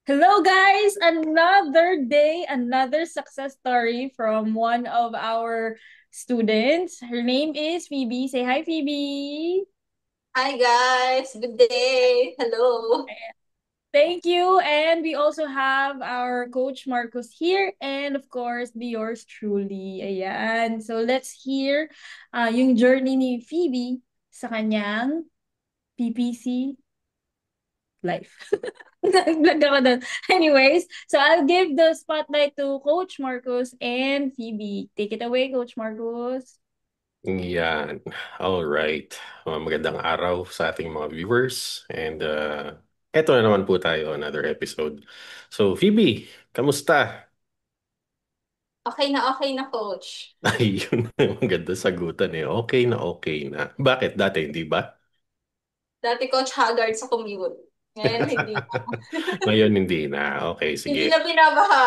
Hello, guys! Another day, another success story from one of our students. Her name is Phoebe. Say hi, Phoebe. Hi guys, good day. Hello. Thank you. And we also have our coach Marcos here, and of course, the yours truly. Ayan. So let's hear yung journey ni Phoebe sa kanyang PPC life. Naglag ako dun. Anyways, so I'll give the spotlight to Coach Marcos and Phoebe. Take it away, Coach Marcos. Yan. All right. Magandang araw sa ating mga viewers. And eto na naman po tayo, another episode. So, Phoebe, kamusta? Okay na coach. Ay, yun na yung maganda sagutan eh. Okay na okay na. Bakit dati, hindi ba? Dati coach haggard sa commute. Ngayon hindi na. Ngayon, hindi na. Okay, Hindi sige. na binabaha.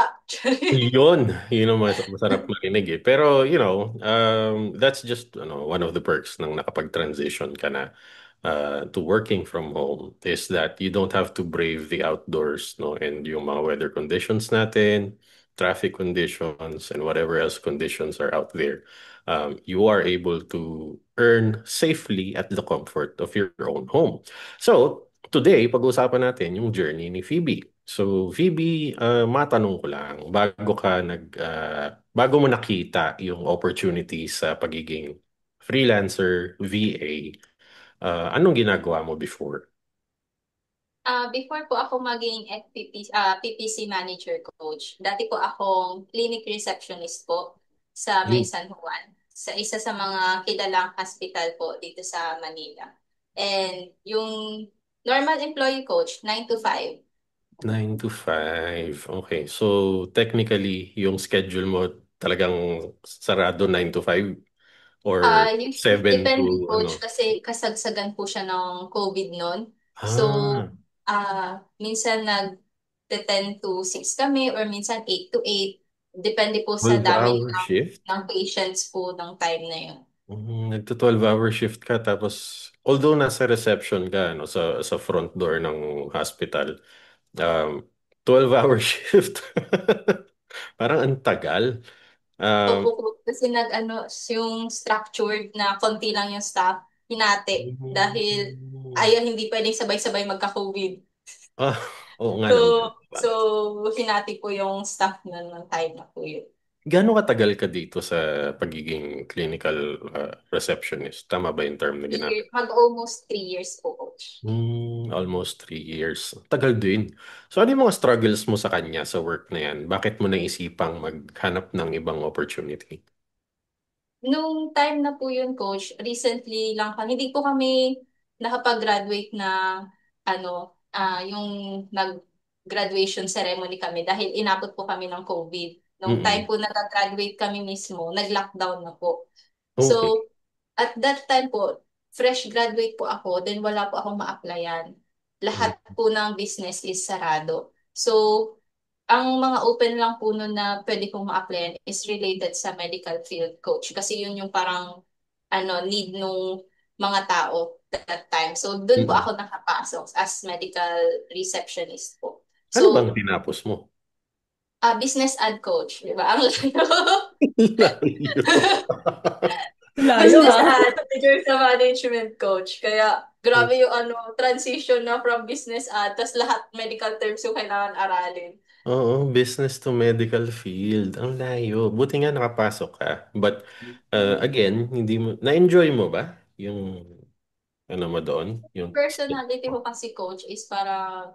Yun ang masarap marinig eh. Pero, that's just one of the perks ng nakapag-transition ka na to working from home is that you don't have to brave the outdoors, no? And yung mga weather conditions natin, traffic conditions, and whatever else conditions are out there. You are able to earn safely at the comfort of your own home. So, today, pag-uusapan natin yung journey ni Phoebe. So, Phoebe, matanong ko lang, bago mo nakita yung opportunity sa pagiging freelancer, VA, anong ginagawa mo before? Before po ako maging PPC manager coach, dati po akong clinic receptionist po sa May Hmm. San Juan, sa isa sa mga kilalang hospital po dito sa Manila. And yung normal employee coach, 9 to 5. 9 to 5. Okay. So, technically, yung schedule mo talagang sarado 9 to 5 or Yung shift 7 depende to coach ano? kasi kasagsagan po siya ng COVID noon. So, Ah, minsan 10 to 6 kami or minsan 8 to 8. Depende po sa 12 dami hour shift? ng patients po ng time na yun. Nagto-12 hour shift ka tapos although nasa reception ka no sa front door ng hospital, um 12 hour shift. Parang ang tagal. Um Opo, kasi yung structured na konti lang yung staff, hinati. Dahil mm, ayaw hindi pwedeng sabay-sabay magka-COVID. ah, oo nga So, naman. so hinati po yung staff na ng time na po yun. Gaano katagal ka dito sa pagiging clinical receptionist? Tama ba yung term na ginamit? Mag-almost 3 years po, coach. Almost 3 years. Tagal din. So ano yung mga struggles mo sa kanya sa work na yan? Bakit mo naisipang maghanap ng ibang opportunity? Nung time na po yun, coach, recently lang kami, hindi po kami nakapag-graduate na, yung nag-graduation ceremony kami dahil inabot po kami ng COVID. Nung time Mm-mm. po na graduate kami mismo, nag-lockdown na po. Okay. So, at that time po, fresh graduate po ako, then wala po akong ma-applyan. Mm. Lahat po ng business is sarado. So, ang mga open lang po nun na pwede kong ma-applyan is related sa medical field coach. Kasi yun yung parang need nung mga tao that time. So, dun po Mm-mm. ako nakapasok as medical receptionist po. Ano bang So, tinapos mo? business ad coach, di ba? Ang layo. Layo. Layo Business ha. ad, major sa management coach. Kaya, grabe yung transition na from business ad, tas lahat medical terms yung kailangan aralin. Oo, business to medical field. Ang layo. Buti nga nakapasok ka. But again, hindi mo na-enjoy mo ba yung ano mo doon, yung Personality ko kasi coach is para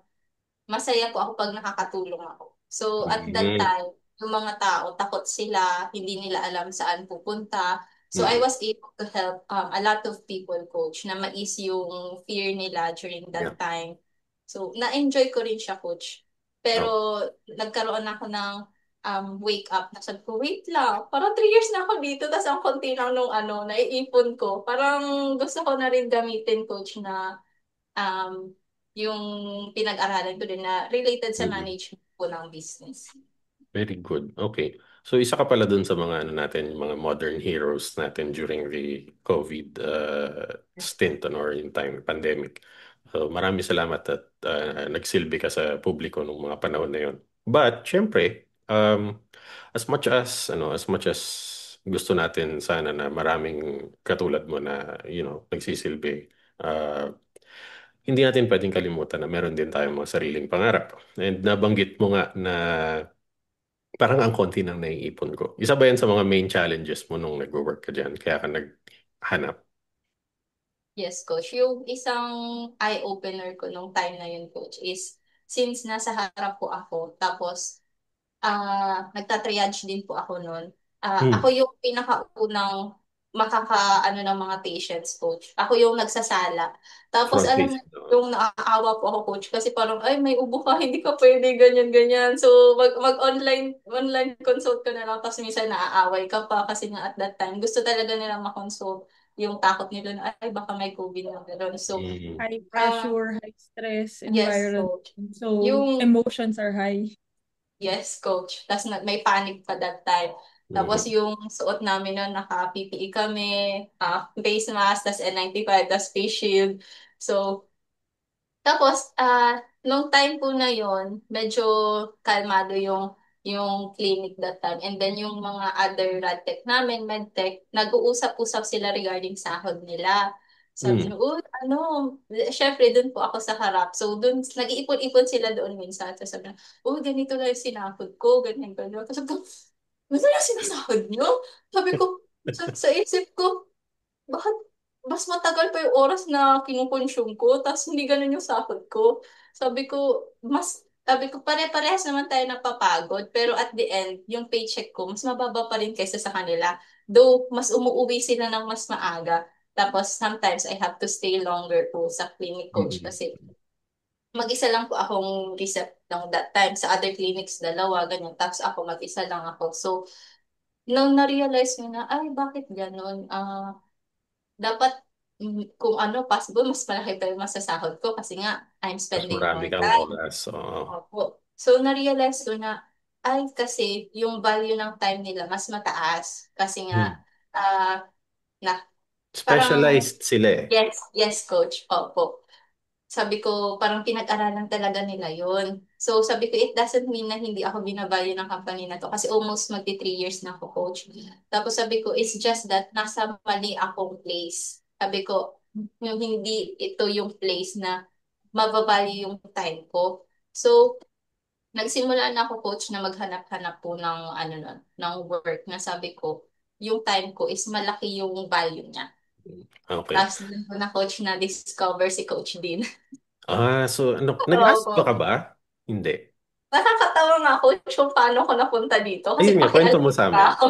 masaya po ako pag nakakatulong ako. So, at that mm, time, yung mga tao, takot sila, hindi nila alam saan pupunta. So, I mm, was able to help a lot of people, coach, na mais yung fear nila during yeah. that time. So, na-enjoy ko rin siya, coach. Oh, Pero, nagkaroon ako ng wake up na sabi ko, wait lang, parang 3 years na ako dito, tapos ang konti lang nung naiipon ko. Parang gusto ko na rin gamitin, coach, na um, yung pinag-aralan ko din na related sa mm. management po ng business. Very good. Okay. So isa ka pala dun sa mga ano natin, yung mga modern heroes natin during the COVID stint or in time pandemic. Maraming salamat at nagsilbi ka sa publiko nung mga panahon na yon. But syempre, as much as gusto natin sana na maraming katulad mo na nagsisilbi, uh, hindi natin pwedeng kalimutan na meron din tayong mga sariling pangarap. And nabanggit mo nga na parang ang konti nang naiipon ko. Isa ba yan sa mga main challenges mo nung nag-work ka dyan? Kaya ka naghanap? Yes, coach. Yung isang eye-opener ko nung time na yun, coach, is since nasa harap po ako, tapos nagta-triage din po ako noon. Ako Hmm. yung pinakaunang makaka-ano ng mga patients, coach. Ako yung nagsasala. Tapos Front alam face. mo, yung naaawa po ako, coach, kasi parang, ay, may ubo ka, hindi ka pwede, ganyan, ganyan. So, online consult ka na lang, tapos minsan naaaway ka pa kasi nga at that time, gusto talaga nila makonsult yung takot nila na, ay, baka may COVID na gano'n. So, Mm. High ah pressure, high stress yes, environment. coach. So, Yung emotions are high. Yes, coach. Tapos may panic pa that time. Tapos Mhm. yung suot namin nun, naka-PPE kami, face mask, tas N95, tas face shield. So, tapos, nung time po na yon medyo kalmado yung clinic that time. And then yung mga other radtech namin, medtech, nag-uusap-usap sila regarding sahod nila. Sabi Mm. niyo, uy, ano, syempre dun po ako sa harap. So, dun, nag-iipon-ipon sila doon minsan. Tapos sabi na, uy, ganito na yung sinahod ko, ganyan, ganyan. Tapos sabi ko, ano yung sinasahod niyo? Sabi ko, sa isip ko, bakit mas matagal pa yung oras na kinukonsume ko, tapos hindi ganun yung sahod ko. Sabi ko, pare-parehas naman tayo napapagod, pero at the end, yung paycheck ko, mas mababa pa rin kaysa sa kanila. Though, mas umuuwi sila ng mas maaga. Tapos, sometimes I have to stay longer po sa clinic coach Mm. kasi mag-isa lang po akong recept ng that time. Sa other clinics, dalawa, ganyan. Tapos ako, mag-isa lang ako. So, nung na-realize ko na, ay, bakit ganun? Dapat kung ano possible mas malaki pa yung masasahod ko kasi nga I'm Mas spending marami more kang time. oras. Oo. Opo. So na-realize ko na ay kasi yung value ng time nila mas mataas kasi nga Mm. ah na parang Specialized sila eh. yes coach. Opo. Sabi ko, parang pinag-aralan talaga nila yun. So, sabi ko, it doesn't mean na hindi ako binavalue ng company na to kasi almost magti 3 years na ako, coach. Tapos sabi ko, it's just that nasa mali akong place. Sabi ko, yung hindi ito yung place na mabavalue yung time ko. So, nagsimula na ako, coach, na maghanap-hanap po ng, ano nun, ng work na sabi ko, yung time ko is malaki yung value niya. Okay. Tapos, doon ko na, coach, na discover si Coach Dean. So ano, nag-ask pa ka Opo. ba? Hindi. Nakakatawa nga ako kung paano ako napunta dito kasi Ayun nga, kwento pakialam mo sa pa amin. ako.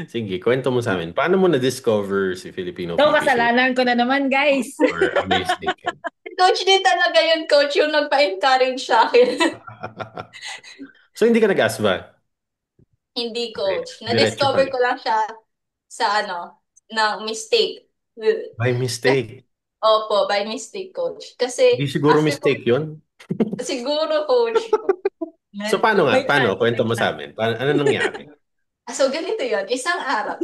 Sige, kwento mo sa amin. Paano mo na-discover si Filipino So, PPC kasalanan ko na naman, guys. or Amaze Naked? Coach din talaga yun, coach, yung nagpa-encourage sa akin. So, hindi ka nag-ask ba? Hindi, coach. Diretso Na-discover pala. ko lang siya sa ano, ng mistake. By Kasi, mistake. opo, by mistake, coach. Kasi, Hindi siguro after ko, mistake yun. siguro, coach, So, paano nga? May Paano? chance, Kwento may mo sa chance. amin. Ano nangyari? so ganito yon isang araw,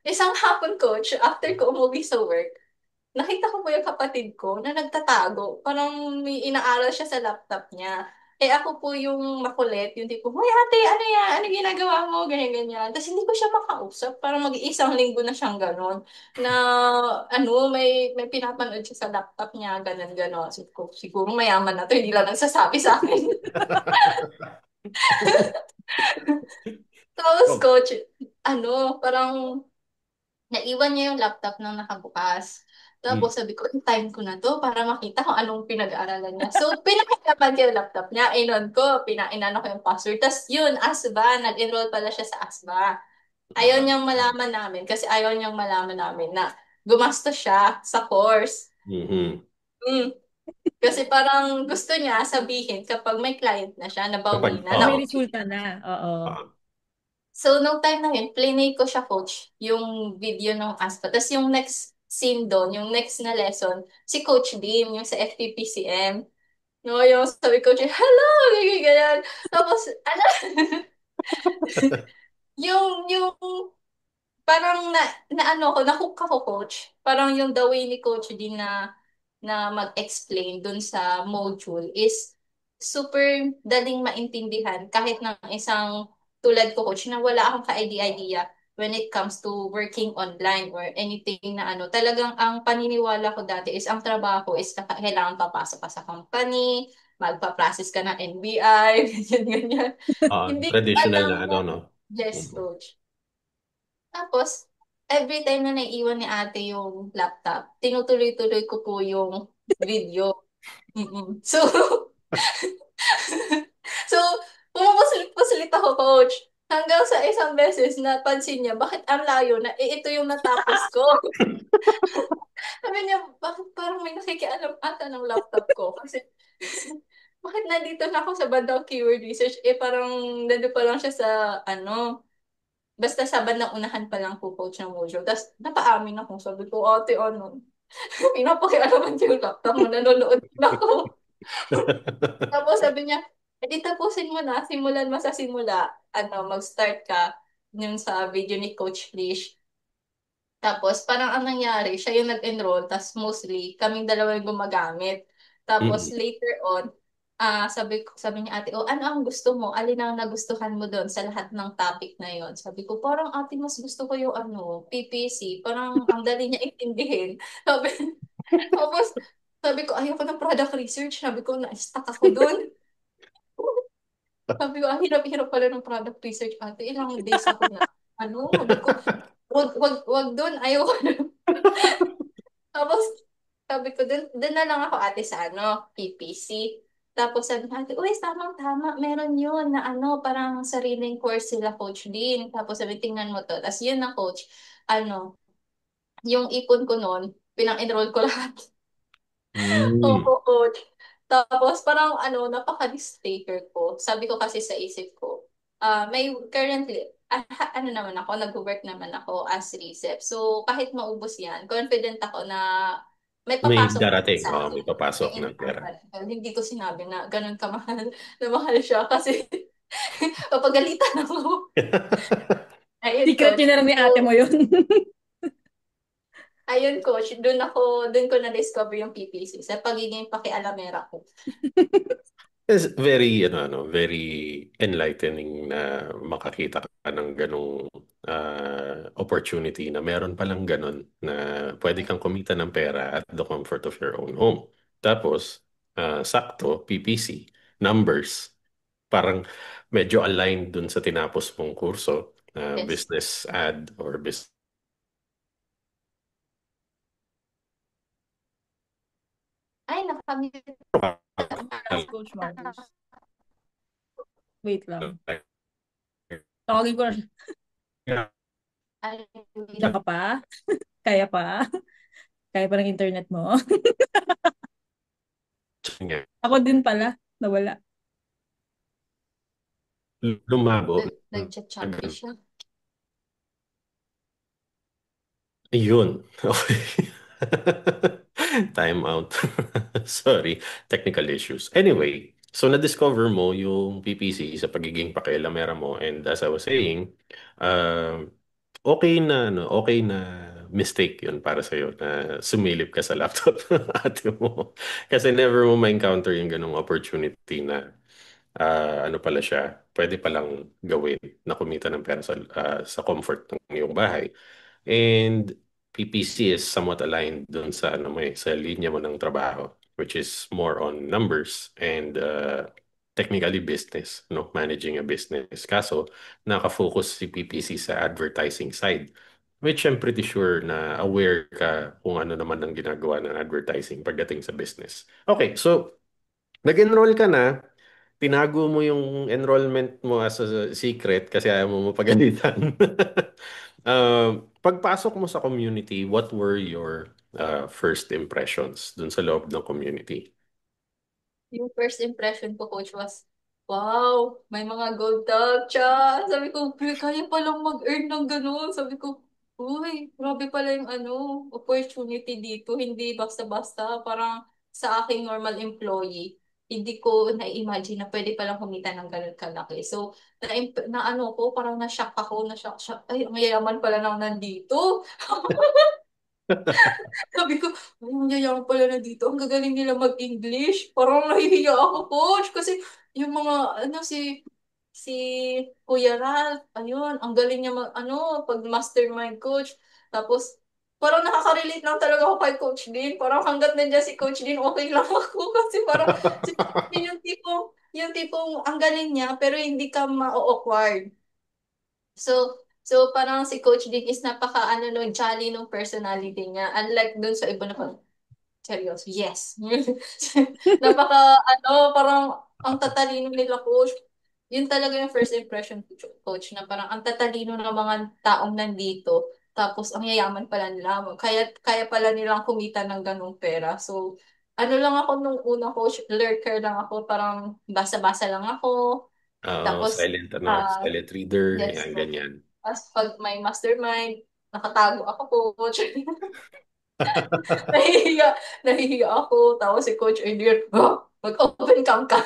isang hapon, coach, after ko umuwi sa work, nakita ko po yung kapatid ko na nagtatago. Parang may inaaral siya sa laptop niya. Eh ako po yung makulit, yung tipo, hoy ate, ano yan? Ano ginagawa mo? Ganyan, ganyan. Tapos hindi ko siya makausap. Parang mag-iisang linggo na siyang ganon. Na ano, may pinapanood siya sa laptop niya, ganon, ganon. Siguro mayaman na to, hindi lang nagsasabi sa akin. Tapos Oh. coach, ano, parang naiwan niya yung laptop nang nakabukas. Mm. Tapos sabi ko, "Yung time ko na to para makita kung anong pinag-aaralan niya." So, pinakitapan ko yung laptop niya, inon ko, inano ko yung password. Tapos yun, ASBA, nag-enroll pala siya sa ASBA. Ayaw Ah. niyang malaman namin kasi ayaw niyang malaman namin na gumastos siya sa course. Mhm. Mm. Kasi parang gusto niya sabihin kapag may client na siya, Kapag, nabawi na, Pag may oo. resulta na, oo. Ah. So, nung time na yun, plinay ko siya, coach, yung video ng ASPA. Tapos yung next scene doon, yung next na lesson, si Coach Dim, yung sa FPPCM. No, yung sabi ko, hello, ganyan, ganyan. Tapos, ano, yung parang na ano ko, na-hook ako, coach. Parang yung the way ni coach din na mag-explain dun sa module is super daling maintindihan kahit ng isang tulad ko, coach, na wala akong ka-idea when it comes to working online or anything na ano. Talagang ang paniniwala ko dati is ang trabaho is kailangan papasok ka sa company, magpa-process ka ng NBI, ganyan, ganyan. Hindi ko Traditional alam na ano, na, no? yes, Mm. coach. Tapos, every time na naiiwan ni ate yung laptop, tinutuloy-tuloy ko po yung video. Mm-mm. So, so, pumupusulit ako, coach. Hanggang sa isang beses na pansin niya, bakit ang layo na, ito yung natapos ko. Sabi niya, bakit parang may nakikialam ata ng laptop ko? Kasi, bakit nandito na ako sa bandang keyword research? Parang nandun pa lang siya sa, ano, basta sa bandang unahan pa lang po coach ng Mojo. Tapos, napaamin ako. Sabi ko, ate, ano, pinapakialaman niyo yung laptop mo, nanonood din ako. Tapos sabi niya, edi tapusin mo na, simulan mo sa simula. Ano, mag-start ka yung sa video ni Coach Lish. Tapos, parang ang nangyari, siya yung nag-enroll, tapos mostly, kaming dalawa yung gumagamit. Tapos, Mm. later on, sabi niya ate, oh, ano ang gusto mo? Alin ang nagustuhan mo doon sa lahat ng topic na yon? Sabi ko, parang ate, mas gusto ko yung ano, PPC. Parang ang dali niya intindihin. Sabi, tapos, sabi ko, ayoko ng product research. Sabi ko, na-stuck ako doon. Sabi ko, ang hirap-hirap pala ng product research ate. Ilang days ako na, ano, sabi ko, wag doon, ayoko. Tapos, sabi ko, dun na lang ako ate sa ano, PPC. Tapos sabi ko, ate, uy, tamang-tama, meron yun na ano, parang sariling course sila coach din. Tapos sabi, tingnan mo to. Tapos yun na coach, ano, yung ipon ko noon, pinang-enroll ko lahat. Mm. Oo, coach. Tapos parang ano, napaka-risk taker ko. Sabi ko kasi sa isip ko, may currently, ano naman ako, nag-work naman ako as recep. So kahit maubos yan, confident ako na may May papasok naman darating, sa may akin. papasok May ng income pera. pa rin. Pero hindi ko sinabi na ganun kamahal, na mahal siya kasi papagalitan ako. Ayun, Secret coach. yun na lang ni So, ate mo yun. ayun, coach. Doon ko na-discover yung PPC sa pagiging pakialamera ko. It's very, very enlightening na makakita ka ng ganong opportunity na meron palang ganon na pwede kang kumita ng pera at the comfort of your own home. Tapos, sakto, PPC, numbers, parang medyo aligned dun sa tinapos mong kurso, Yes. business ad or business. Ay, nakamute. Si Coach Marcos. Wait lang. Tawagin ko na siya. Ay, Diyan ka pa? Kaya pa? Kaya pa ng internet mo? Ako din pala. Nawala. Lumabo. nag-chat siya. Yun. Okay. Time out. Sorry. Technical issues. Anyway, so na-discover mo yung PPC sa pagiging pakialamera mo, and as I was saying, okay na mistake yun para sa'yo na sumilip ka sa laptop ng ate mo. Kasi never mo ma-encounter yung ganong opportunity na ano pala siya, pwede palang gawin na kumita ng pera sa comfort ng iyong bahay. And PPC is somewhat aligned dun sa ano mo sa linya mo ng trabaho, which is more on numbers and technically business, no, managing a business. Kaso nakafocus si PPC sa advertising side, which I'm pretty sure na aware ka kung ano naman ang ginagawa ng advertising pagdating sa business. Okay, so nag-enroll ka na, tinago mo yung enrollment mo as a secret kasi ayaw mo mapagalitan. Pagpasok mo sa community, what were your first impressions dun sa loob ng community? Yung first impression ko, coach, was, wow, may mga gold tag siya. Sabi ko, "Pre, kaya palang mag-earn ng ganun." Sabi ko, uy, grabe pala yung ano, opportunity dito. Hindi basta-basta, parang sa aking normal employee. hindi ko na-imagine na pwede palang kumita ng ganun kalaki. So, ano ko, parang na-shock ako, na-shock. Ay, ang yayaman pala nang nandito. Sabi ko, ay, ang yayaman pala nandito. Ang gagaling nila mag-English. Parang nahihiya ako, coach. Kasi yung mga, si Kuya Ralph, ayun, ang galing niya pag mastermind coach. Tapos, parang nakaka-relate lang talaga ako kay Coach Dean. Parang hanggat nandiyan si Coach Dean, okay lang ako. Kasi parang, si Coach Dean yung tipong ang galing niya, pero hindi ka ma-awkward. So parang si Coach Dean is napaka, no, jolly nung personality niya. Unlike dun sa iba na seryoso, yes. Parang ang tatalino nila, coach. Yun talaga yung first impression, coach, na parang ang tatalino ng mga taong nandito. Tapos, ang yayaman pala nila. Kaya pala nilang kumita ng ganong pera. So, ano lang ako nung una, coach, lurker lang ako. Parang basa-basa lang ako. Tapos, ah, silent reader, yes, yan, coach. ganyan. Tapos, pag may mastermind, nakatago ako, coach. Nahihiya, nahihiya ako. Tapos si Coach Adrian, mag-open cam ka.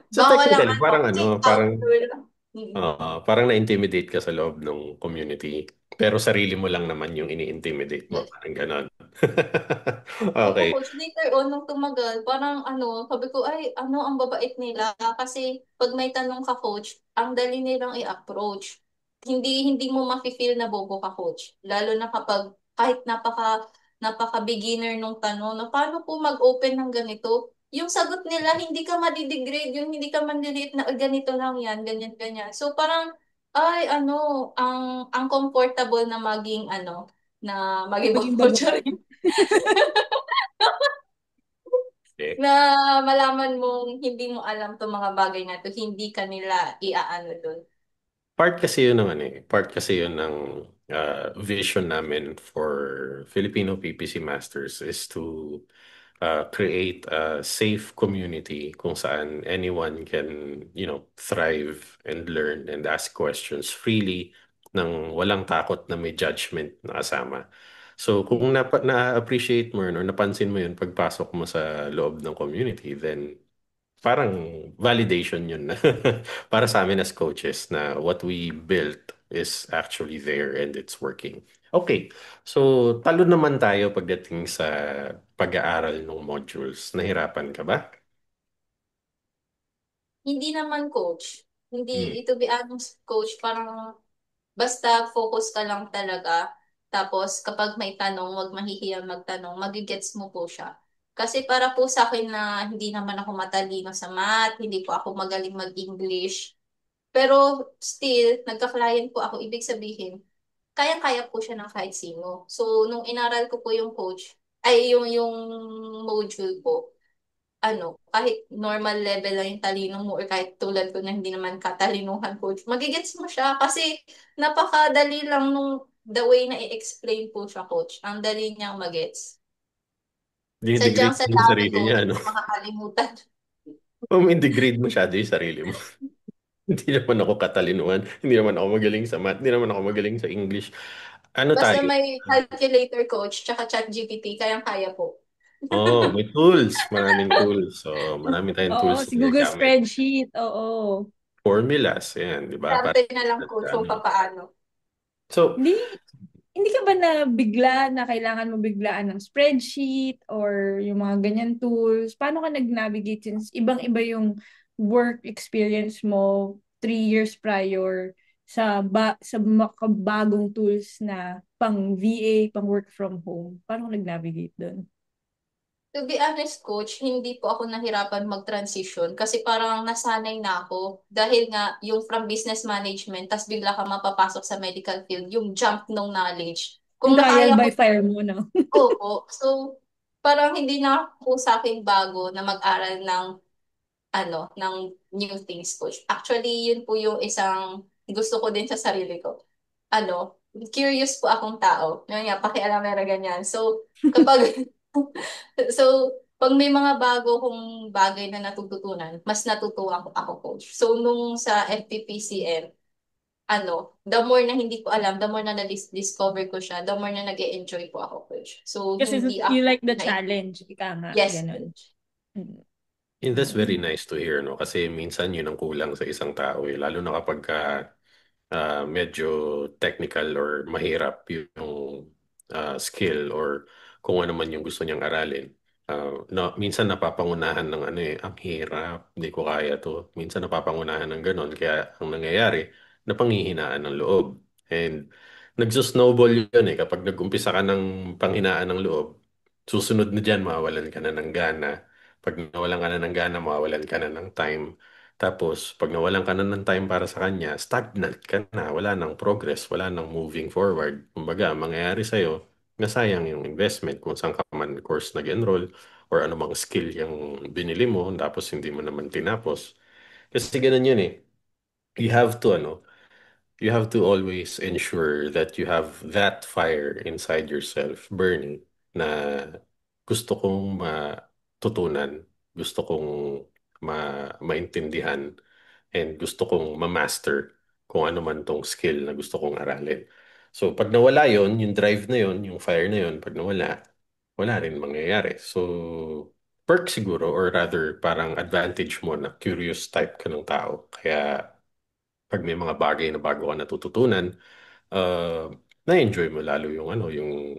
So Bawal ang technically, parang sit parang outdoor lang. Mm. parang na-intimidate ka sa loob ng community. Pero sarili mo lang naman yung ini-intimidate mo. Yes. Parang ganon. Opo, Okay. coach. Later on, nung tumagal, parang sabi ko, ay, ang babait nila. Kasi pag may tanong ka, coach, ang dali nilang i-approach. Hindi mo mafe-feel na bobo ka, coach. Lalo na kapag kahit napaka-beginner nung tanong, na paano po mag-open ng ganito? Yung sagot nila, hindi ka madidegrade, yung hindi ka mandiliit na, "Ay, ganito lang yan, ganyan, ganyan." So parang, ay, ang comfortable na maging Maging bobo. baguhan. Okay. Na malaman mong hindi mo alam tong mga bagay na to, hindi kanila iaano dun. Part kasi yun ng vision namin for Filipino PPC Masters is to create a safe community kung saan anyone can, thrive and learn and ask questions freely nang walang takot na may judgment na kasama. So kung na-appreciate mo yun or napansin mo yun pagpasok mo sa loob ng community, then parang validation yun na para sa amin as coaches na what we built is actually there and it's working. Okay, so talo naman tayo pagdating sa pag-aaral ng modules. Nahirapan ka ba? Hindi naman, coach. Hmm. Hindi, to be honest, coach, parang basta focus ka lang talaga. Tapos kapag may tanong, wag mahihiya magtanong, magigets mo po siya. Kasi para po sa akin na hindi naman ako matalino sa math, hindi po ako magaling mag-English. Pero still, nagka-client po ako, ibig sabihin, kayang-kaya po siya ng kahit sino. So, nung inaral ko po yung yung module po, kahit normal level lang yung talino mo or kahit tulad ko na hindi naman katalinuhan coach, magigets mo siya kasi napakadali lang nung the way na i-explain po siya, coach. Ang dali niyang magets. Sadyang Dinidegrade sa mo yung dami, sarili niya, coach, ano? makakalimutan. O may degrade masyado yung sarili mo. Hindi naman ako katalinuhan. Hindi naman ako magaling sa math. Hindi naman ako magaling sa English. Ano Basta tayo? may calculator, coach, tsaka chat GPT, kayang-kaya po. Oh, may tools. Maraming tools. So, marami tayong Oo, tools si na Google gamit. Spreadsheet. Oo. Formulas, yan, di ba? Para Sabi na lang, coach, kung ano. papaano. So, Hindi, hindi ka ba na bigla na kailangan mo biglaan ng spreadsheet or yung mga ganyan tools? Paano ka nag-navigate since ibang-iba yung work experience mo 3 years prior sa makabagong tools na pang VA, pang work from home? Paano ka nag-navigate doon? To be honest, coach, hindi po ako nahirapan mag-transition kasi parang nasanay na ako. Dahil nga, yung from business management, tas bigla ka mapapasok sa medical field, yung jump ng knowledge. Yung Kung trial nakaya by ko, fire mo, no? opo. So, parang hindi na po sa akin bago na mag-aral ng new things, coach. Actually, yun po yung isang gusto ko din sa sarili ko. Curious po akong tao. Yun nga, pakialamera ganyan. So, kapag So, pag may mga bago kong bagay na natututunan, mas natutuwa ako, coach. So, nung sa FPPCM, the more na hindi ko alam, the more na na-discover ko siya, the more na nag enjoy po ako, coach. So, Kasi hindi you like ako the na challenge, ika nga, yes, ganun. coach. Mm. And that's very Mm. nice to hear, no? Kasi minsan yun ang kulang sa isang tao, eh. Lalo na kapag medyo technical or mahirap yung skill or kung ano man yung gusto niyang aralin. No, minsan napapangunahan ng ano eh, ang hirap, hindi ko kaya to. Minsan napapangunahan ng ganon, kaya ang nangyayari, napanghihinaan ng loob. And nagsusnowball yun eh, kapag nag-umpisa ka ng panghinaan ng loob, susunod na dyan, mawawalan ka na ng gana. Pag nawalan ka na ng gana, mawawalan ka na ng time. Tapos, pag nawalan ka na ng time para sa kanya, stagnant ka na. Wala nang progress, wala nang moving forward. Kumbaga, ang mangyayari sa'yo, nasayang yung investment kung saan ka man course nag-enroll or anumang skill yung binili mo, tapos hindi mo naman tinapos. Kasi ganun yun eh. You have to, ano, you have to always ensure that you have that fire inside yourself burning na gusto kong matutunan, gusto kong maintindihan, and gusto kong ma-master kung ano man tong skill na gusto kong aralin. So, pag nawala yon, yung drive na yon, yung fire na yon, pag nawala, wala rin mangyayari. So, perk siguro, or rather, parang advantage mo na curious type ka ng tao. Kaya, pag may mga bagay na bago ka natututunan, na-enjoy mo lalo yung ano, yung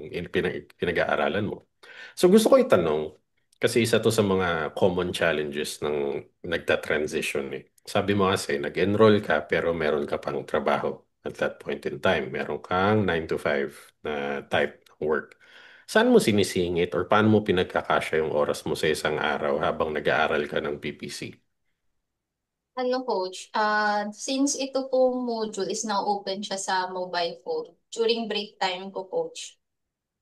pinag-aaralan mo. So gusto ko itanong, kasi isa to sa mga common challenges ng nagta-transition eh. Sabi mo kasi, nag-enroll ka pero meron ka pang trabaho at that point in time. Meron kang 9 to 5 na type ng work. Saan mo sinisingit or paano mo pinagkakasya yung oras mo sa isang araw habang nag-aaral ka ng PPC? Ano coach, since ito pong module is now open siya sa mobile phone, during break time ko coach,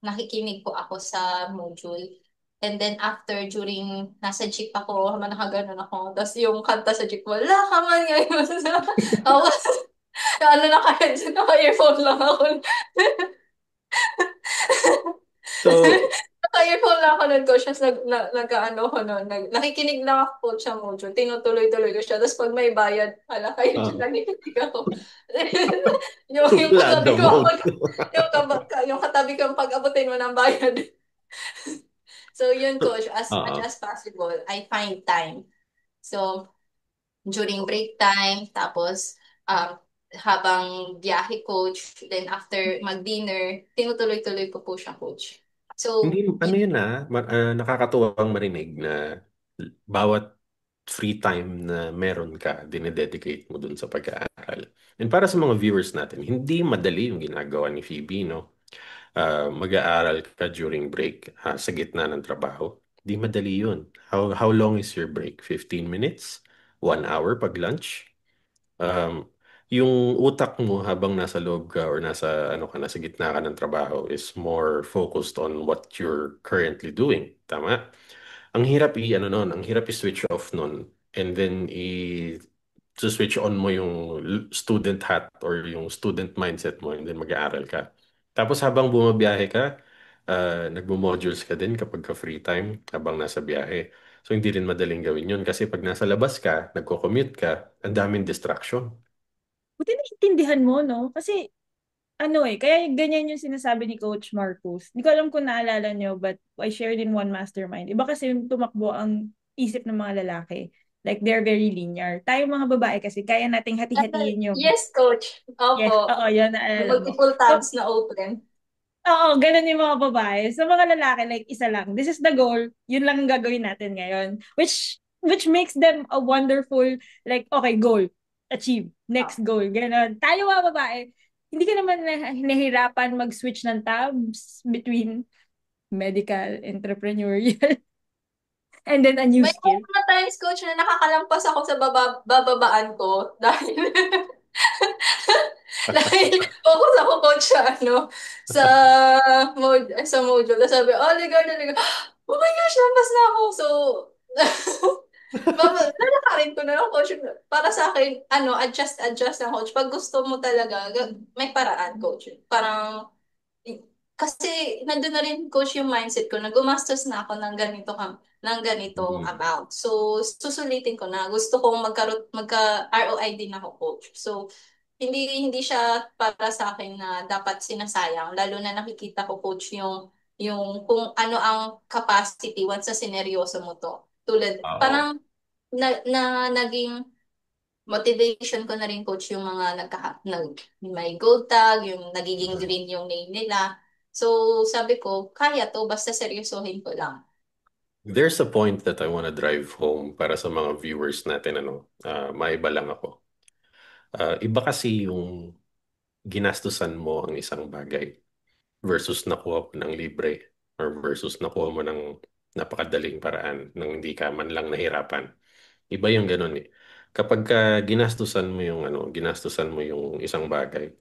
nakikinig po ako sa module. And then after, during nasa jeep ako, habang nakaganon ako, tapos yung kanta sa jeep, wala ka man ngayon. Ako, ano naka-headset, naka-earphone lang ako. So, Naka-earphone lang ako nun, coach. Tapos nag-ano ako nun. Nakikinig lang ako, coach, sa module. Tinutuloy-tuloy ko siya. Tapos pag may bayad, ala kayo dyan, ah, nakikinig ako. yung wala katabi the ko, mode. yung katabi ko, pag abutin mo ng bayad. So, yun, coach, as much Ah, as possible, I find time. So, during break time, tapos, habang biyahe, coach, then after mag-dinner, tinutuloy-tuloy ko po siya, coach. hindi, So, ano yun nakakatuwang marinig na bawat free time na meron ka, dinededicate mo dun sa pag-aaral. And para sa mga viewers natin, hindi madali yung ginagawa ni Phoebe, no? Mag-aaral ka during break, sa gitna ng trabaho. Hindi madali yun. How long is your break? 15 minutes? 1 hour pag lunch? Yung utak mo habang nasa loob ka or nasa ano ka nasa gitna ka ng trabaho is more focused on what you're currently doing. Tama? Ang hirap ano nun, ang hirap i-switch off nun and then switch on mo yung student hat or yung student mindset mo and then mag-aaral ka. Tapos habang bumabiyahe ka, nagmo-modules ka din kapag ka free time habang nasa biyahe. So hindi rin madaling gawin yun kasi pag nasa labas ka, nagko-commute ka, ang daming distraction. Buti naiintindihan mo, no? Kasi, ano eh, kaya ganyan yung sinasabi ni Coach Marcus. Hindi ko alam kung naalala nyo, but I shared in one mastermind. Iba kasi yung tumakbo ang isip ng mga lalaki. Like, they're very linear. Tayo mga babae kasi, kaya nating hati-hatiin yung, yes, coach. yes, Opo. oo, yan, naalala mo. Multiple So, tabs na open. oo, ganun yung mga babae. Sa mga lalaki, like, isa lang. This is the goal. Yun lang ang gagawin natin ngayon. Which makes them a wonderful, like, okay, goal. Achieve. Next goal. Ganun. Tayo mga babae, hindi ka naman nahihirapan mag-switch ng tabs between medical, entrepreneurial, and then a new May skill. mga times, coach, na nakakalampas ako sa bababaan ko dahil dahil focus ako, coach, sa sa sa module. Tapos sabi, oh, ligaw na ligaw. Oh my gosh, lampas na ako. So, lalakarin ko na lang, coach. Para sa akin, adjust na, coach. Pag gusto mo talaga, may paraan, coach. Parang, kasi nandun na rin coach yung mindset ko na gumastos na ako ng ganitong Mm. amount. So susulitin ko na gusto kong magka ROI din ako coach. So hindi siya para sa akin na dapat sinasayang lalo na nakikita ko coach yung kung ano ang capacity once na sineryoso mo to. Tulad, Oo. parang naging motivation ko na rin coach yung mga may gold tag, yung nagiging Mhm. green yung name nila. So, sabi ko, kaya to, basta seryosohin ko lang. There's a point that I want to drive home para sa mga viewers natin, maiba lang ako. Iba kasi yung ginastusan mo ang isang bagay versus nakuha mo ng libre or versus nakuha mo ng napakadaling paraan nang hindi ka man lang nahirapan. Iba yung ganun eh. Kapag ginastusan mo ginastusan mo yung isang bagay,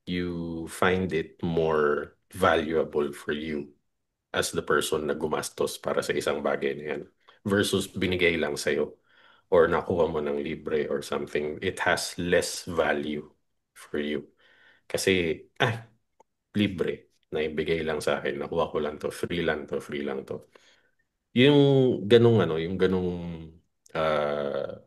you find it more valuable for you as the person na gumastos para sa isang bagay na yan versus binigay lang sa'yo or nakuha mo ng libre or something, it has less value for you. Kasi, libre, naibigay lang sa akin, nakuha ko lang to, free lang to, free lang to. Yung yung ganung ah,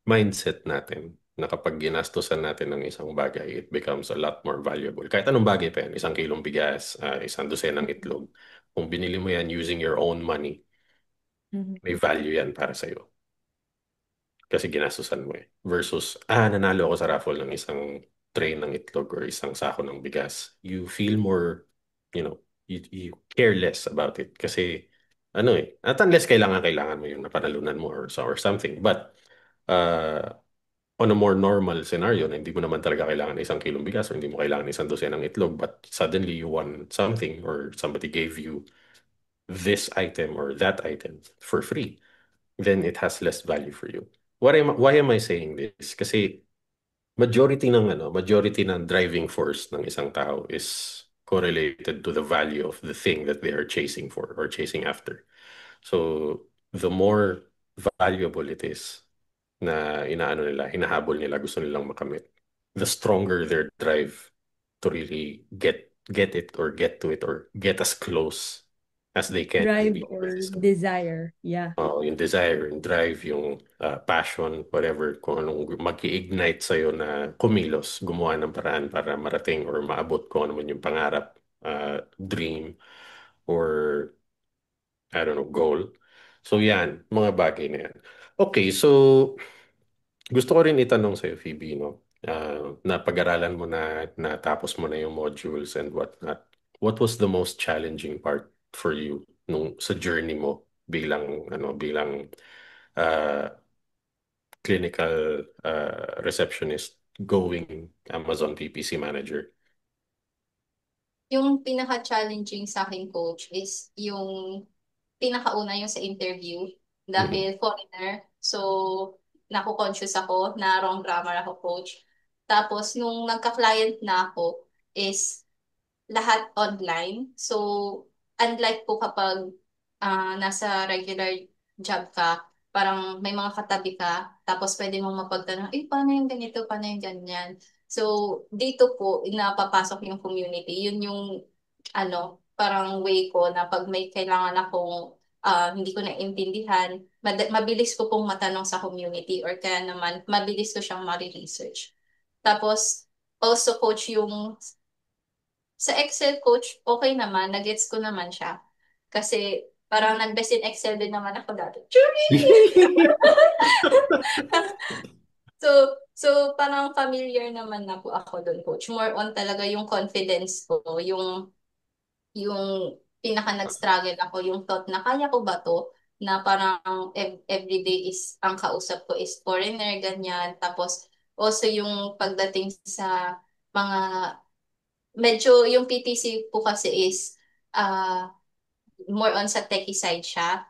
mindset natin na kapag ginastusan natin ng isang bagay, it becomes a lot more valuable. Kahit anong bagay pa yan, isang kilong bigas, isang dosenang itlog, kung binili mo yan using your own money, Mhm. may value yan para sa'yo. Kasi ginastusan mo eh. Versus, nanalo ako sa raffle ng isang tray ng itlog or isang sako ng bigas. You feel more, you care less about it. Kasi, at unless kailangan mo yung napanalunan mo or something. But, on a more normal scenario na hindi mo naman talaga kailangan ng isang kilong bigas or hindi mo kailangan ng isang dosen ng itlog, but suddenly you won something or somebody gave you this item or that item for free, then it has less value for you. Why am I saying this? Kasi majority ng driving force ng isang tao is correlated to the value of the thing that they are chasing for or chasing after. So, the more valuable it is na hinahabol nila, gusto nilang makamit, the stronger their drive to really get it or get to it or get as close as they can Drive be with or this. desire. Yeah. Yung desire, yung drive, yung passion, whatever, kung anong mag-ignite sa'yo na kumilos, gumawa ng paraan para marating or maabot kung ano man yung pangarap, dream, or I don't know, goal. So yan, mga bagay na yan. Okay, so gusto ko rin itanong sa'yo, Phoebe, no? Napag-aralan mo na, natapos mo na yung modules and whatnot. What was the most challenging part for you sa journey mo bilang uh, clinical receptionist going Amazon PPC manager? Yung pinaka-challenging sa akin, coach, is yung pinakauna yung sa interview Mhm. dahil foreigner. So, naku-conscious ako na wrong grammar ako, coach. Tapos, nung nagka-client na ako, is lahat online. So, unlike po kapag nasa regular job ka, parang may mga katabi ka, tapos pwede mong mapagtanong, paano yung ganito, paano yung ganyan. So, dito po, napapasok yung community. Yun yung, parang way ko na pag may kailangan akong hindi ko naintindihan, mabilis ko pong matanong sa community or kaya naman, mabilis ko siyang ma-research. Tapos, also coach yung sa Excel coach, okay naman, nagets ko naman siya. Kasi parang nag-best in Excel din naman ako dati. Churi! So parang familiar naman na po ako doon, coach. More on talaga yung confidence ko, yung pinaka nag-struggle ako, yung thought na kaya ko ba to? Na parang everyday is, ang kausap ko is foreigner, ganyan. Tapos also yung pagdating sa mga medyo yung PTC po kasi is more on sa techie side siya.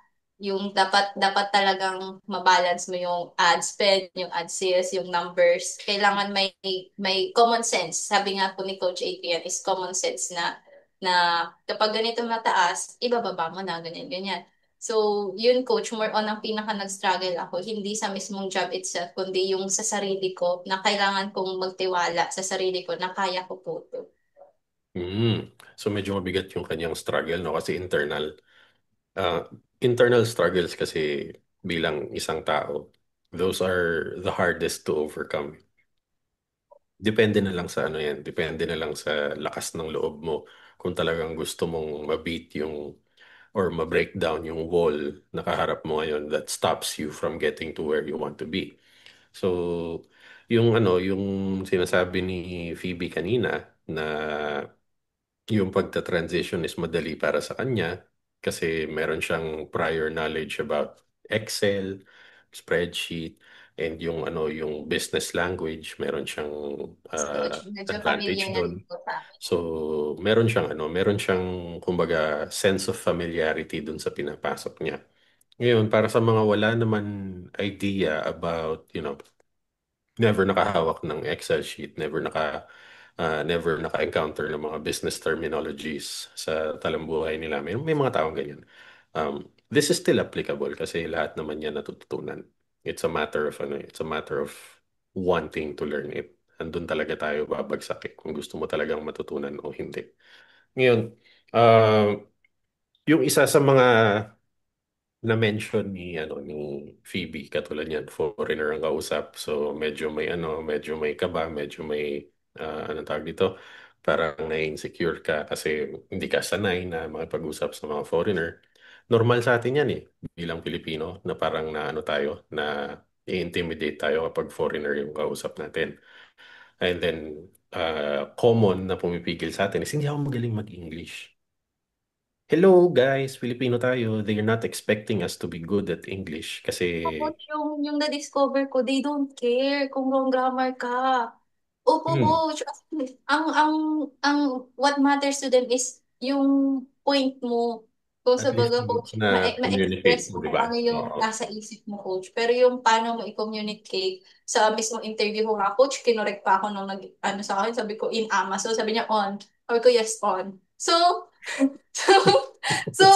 Yung dapat talagang mabalance mo yung ad spend, yung ad sales, yung numbers. Kailangan may common sense. Sabi nga po ni Coach Adrian is common sense na kapag ganito mataas, ibababa mo na ganyan ganyan. So, yun coach, more on ang pinaka nag-struggle ako, hindi sa mismong job itself, kundi yung sa sarili ko, na kailangan kong magtiwala sa sarili ko na kaya ko po to. So medyo mabigat yung kanyang struggle, no? Kasi uh, internal struggles kasi bilang isang tao, those are the hardest to overcome. Depende na lang sa depende na lang sa lakas ng loob mo kung talagang gusto mong ma-beat yung or ma-break down yung wall na kaharap mo ngayon that stops you from getting to where you want to be. So, yung sinasabi ni Phoebe kanina na yung pagta-transition is madali para sa kanya kasi meron siyang prior knowledge about Excel, spreadsheet, and yung business language, meron siyang Coach, medyo advantage familiar na doon. din po sa akin. So, meron siyang kumbaga sense of familiarity dun sa pinapasok niya. Ngayon, para sa mga wala naman idea about, never nakahawak ng Excel sheet, never naka-encounter ng mga business terminologies sa talambuhay nila. May mga taong ganyan. This is still applicable kasi lahat naman yan natututunan. It's a matter of wanting to learn it. Andun talaga tayo babagsak kung gusto mo talagang matutunan o hindi. Ngayon, uh, yung isa sa mga na-mention ni Phoebe katulad niyan, foreigner ang kausap, so medyo may kaba, medyo may anong tawag dito, parang na-insecure ka kasi hindi ka sanay na makipag-usap sa mga foreigner. Normal sa atin yan bilang Pilipino, na parang na ano tayo, na i-intimidate tayo kapag foreigner yung kausap natin. And then common na pumipigil sa atin is hindi ako magaling mag-English. Hello guys, Filipino tayo. They're not expecting us to be good at English kasi Tapos yung na-discover ko, they don't care kung wrong grammar ka. Opo, hmm, coach. Ang what matters to them is yung point mo. Kung at sa least baga, coach, na-communicate ma-express mo, mo di kung ba? ano yung Oo. nasa isip mo, coach. Pero yung paano mo i-communicate sa mismong interview ko nga, coach, kinorek pa ako nung ano sa akin, sabi ko, in Amazon. Sabi niya, on. Sabi ko, yes, on. So, so, so,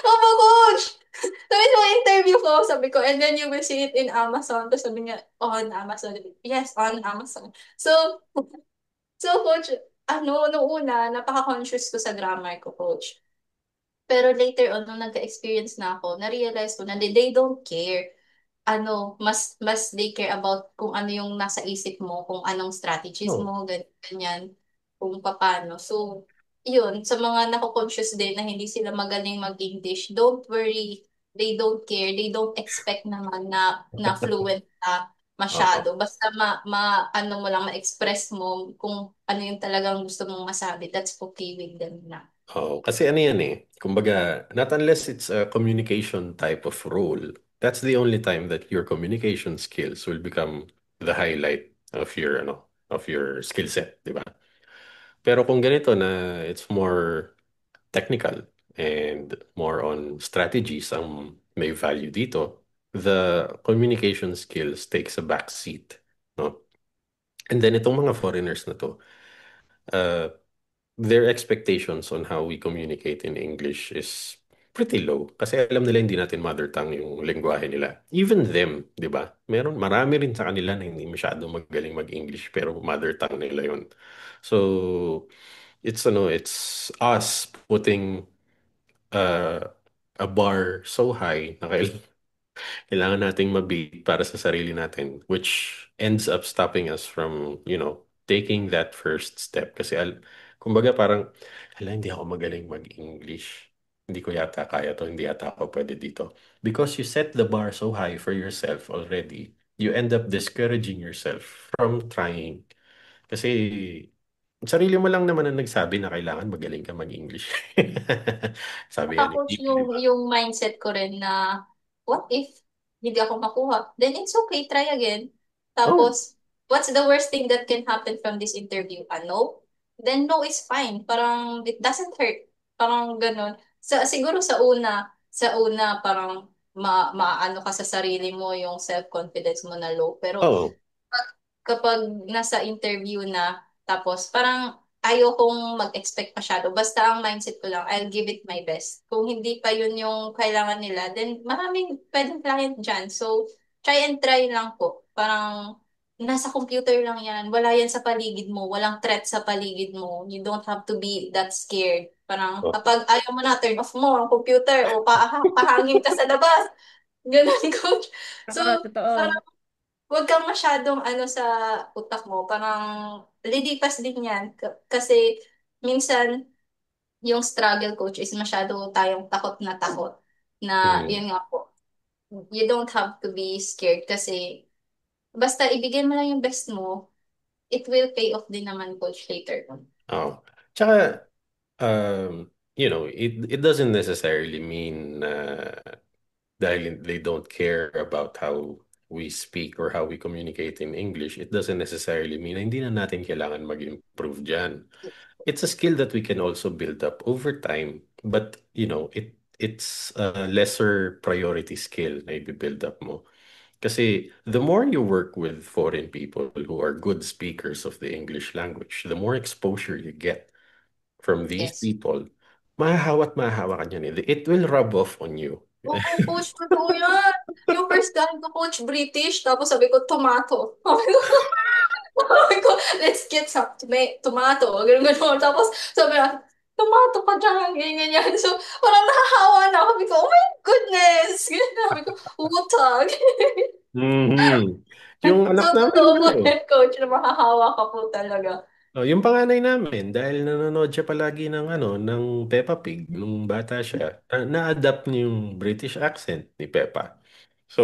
opo, coach! Sabi ko, interview ko, sabi ko, and then you will see it in Amazon. Tapos sabi niya, on Amazon. Yes, on Amazon. So, coach, nung una, napaka-conscious ko sa grammar ko, coach. Pero later on, nung nagka-experience na ako, na-realize ko na they don't care. Mas they care about kung ano yung nasa isip mo, kung anong strategies Oh, mo, ganyan, kung paano. So, yun, sa mga nako-conscious din na hindi sila magaling mag-English, don't worry, they don't care, they don't expect naman na fluent na oo. masyado. Basta ano mo lang, ma-express mo kung ano yung talagang gusto mong masabi, that's okay with them na. Oo. Kasi ano yan kumbaga, not unless it's a communication type of role, that's the only time that your communication skills will become the highlight of your skill set, di ba? Pero kung ganito na it's more technical and more on strategies ang may value dito, the communication skills takes a back seat, no? And then itong mga foreigners na to, uh, their expectations on how we communicate in English is pretty low. Kasi alam nila hindi natin mother tongue yung lengguwahe nila. Even them, di ba? Marami rin sa kanila na hindi masyado magaling mag-English pero mother tongue nila yun. So, it's us putting uh, a bar so high na kailangan nating mabeat para sa sarili natin, which ends up stopping us from, taking that first step. Kasi, kumbaga parang, hindi ako magaling mag-English. Hindi ko yata kaya to, hindi yata ako pwede dito. Because you set the bar so high for yourself already, you end up discouraging yourself from trying. Kasi, sarili mo lang naman ang nagsabi na kailangan magaling ka mag-English. Sabi yan ni Tapos Phoebe, di ba? yung mindset ko rin na, what if hindi ako makuha? Then it's okay, try again. Oh, Tapos, what's the worst thing that can happen from this interview? A no? Then no is fine. Parang, it doesn't hurt. Parang ganun. Siguro sa una, parang maano ka sa sarili mo, yung self-confidence mo na low. Pero oh, kapag nasa interview na, tapos parang ayokong mag-expect masyado. Basta ang mindset ko lang, I'll give it my best. Kung hindi pa yun yung kailangan nila, then maraming pwedeng client dyan. So, try and try lang po. Parang nasa computer lang yan. Wala yan sa paligid mo. Walang threat sa paligid mo. You don't have to be that scared. Parang oh. kapag ayaw mo na, turn off mo ang computer o pahangin ka sa labas. Ganun, coach. So, Oo, totoo. huwag kang masyadong sa utak mo. Parang lilipas din yan. Kasi minsan, yung struggle, coach, is masyado tayong takot na takot na Mm. yun nga po, you don't have to be scared kasi basta ibigay mo lang yung best mo, it will pay off din naman, coach, later on. Oh. Tsaka, it doesn't necessarily mean dahil they don't care about how we speak or how we communicate in English, it doesn't necessarily mean na hindi na natin kailangan mag-improve dyan. It's a skill that we can also build up over time, but it's a lesser priority skill na i-build up mo. Kasi the more you work with foreign people who are good speakers of the English language, the more exposure you get from these Yes. people, mahahawa at mahahawa ka niyan. It will rub off on you. Oo, coach, totoo yan. Yung first time ko, coach, British, tapos sabi ko, tomato. Sabi ko, let's get some tomato. Ganun, ganun. Tapos sabi niya, tomato ka dyan, ganyan, ganyan. So, parang nahahawa na ako. Sabi ko, oh my goodness. Ganyan, sabi ko, utag. Mhm. Yung So, anak namin, totoo po ano, yan, coach, na mahahawa ka po talaga. yung panganay namin, dahil nanonood siya palagi ng Peppa Pig nung bata siya, na-adapt niya yung British accent ni Peppa. So,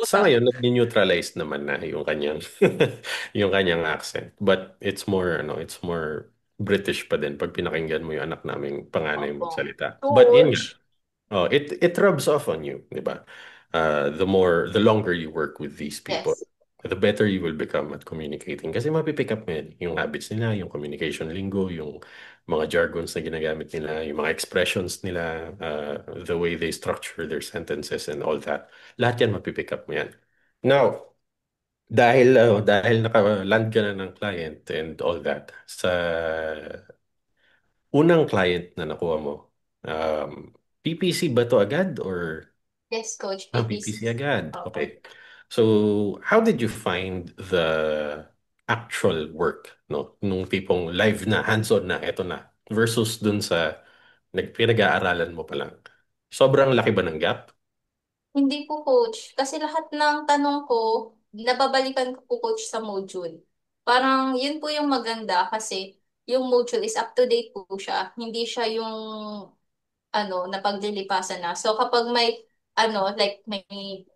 sa Utag. ngayon, nag-neutralize naman na yung kanyang yung kanyang accent. But it's more British pa din pag pinakinggan mo yung anak naming panganay Opo. magsalita. But yun nga, Coach. it rubs off on you, di ba? The longer you work with these people, Yes. the better you will become at communicating. Kasi mapipick up mo yan, yung habits nila, yung communication lingo, yung mga jargons na ginagamit nila, yung mga expressions nila, the way they structure their sentences and all that. Lahat yan mapipick up mo yan. Now, dahil naka-land ka na ng client and all that, sa unang client na nakuha mo, PPC ba to agad or Yes, coach, PPC PPC. agad? Okay. Opo. So, how did you find the actual work, no? Nung tipong live na, hands-on na, eto na, versus dun sa pinag-aaralan mo pa lang. Sobrang laki ba ng gap? Hindi po, coach. Kasi lahat ng tanong ko, nababalikan ko po, coach, sa module. Parang yun po yung maganda kasi yung module is up to date po siya. Hindi siya yung napaglilipasan na. So kapag may like may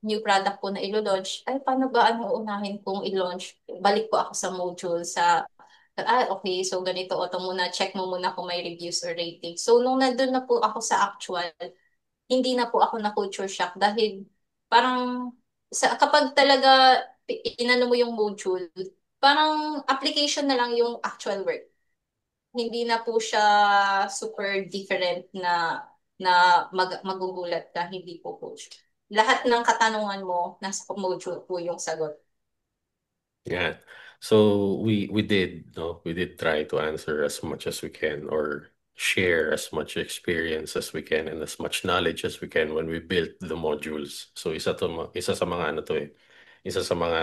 new product po na ilo-launch, ay paano ba unahin kong i-launch? Balik po ako sa module okay, so ganito, auto muna, check mo muna kung may reviews or rating. So nung nandun na po ako sa actual, hindi na po ako na culture shock dahil parang kapag talaga inano mo yung module, parang application na lang yung actual work. Hindi na po siya super different na magugulat ka, hindi po, coach. Lahat ng katanungan mo, nasa module po yung sagot. Yeah. So we did try to answer as much as we can or share as much experience as we can and as much knowledge as we can when we built the modules. So isa sa mga ano to eh. Isa sa mga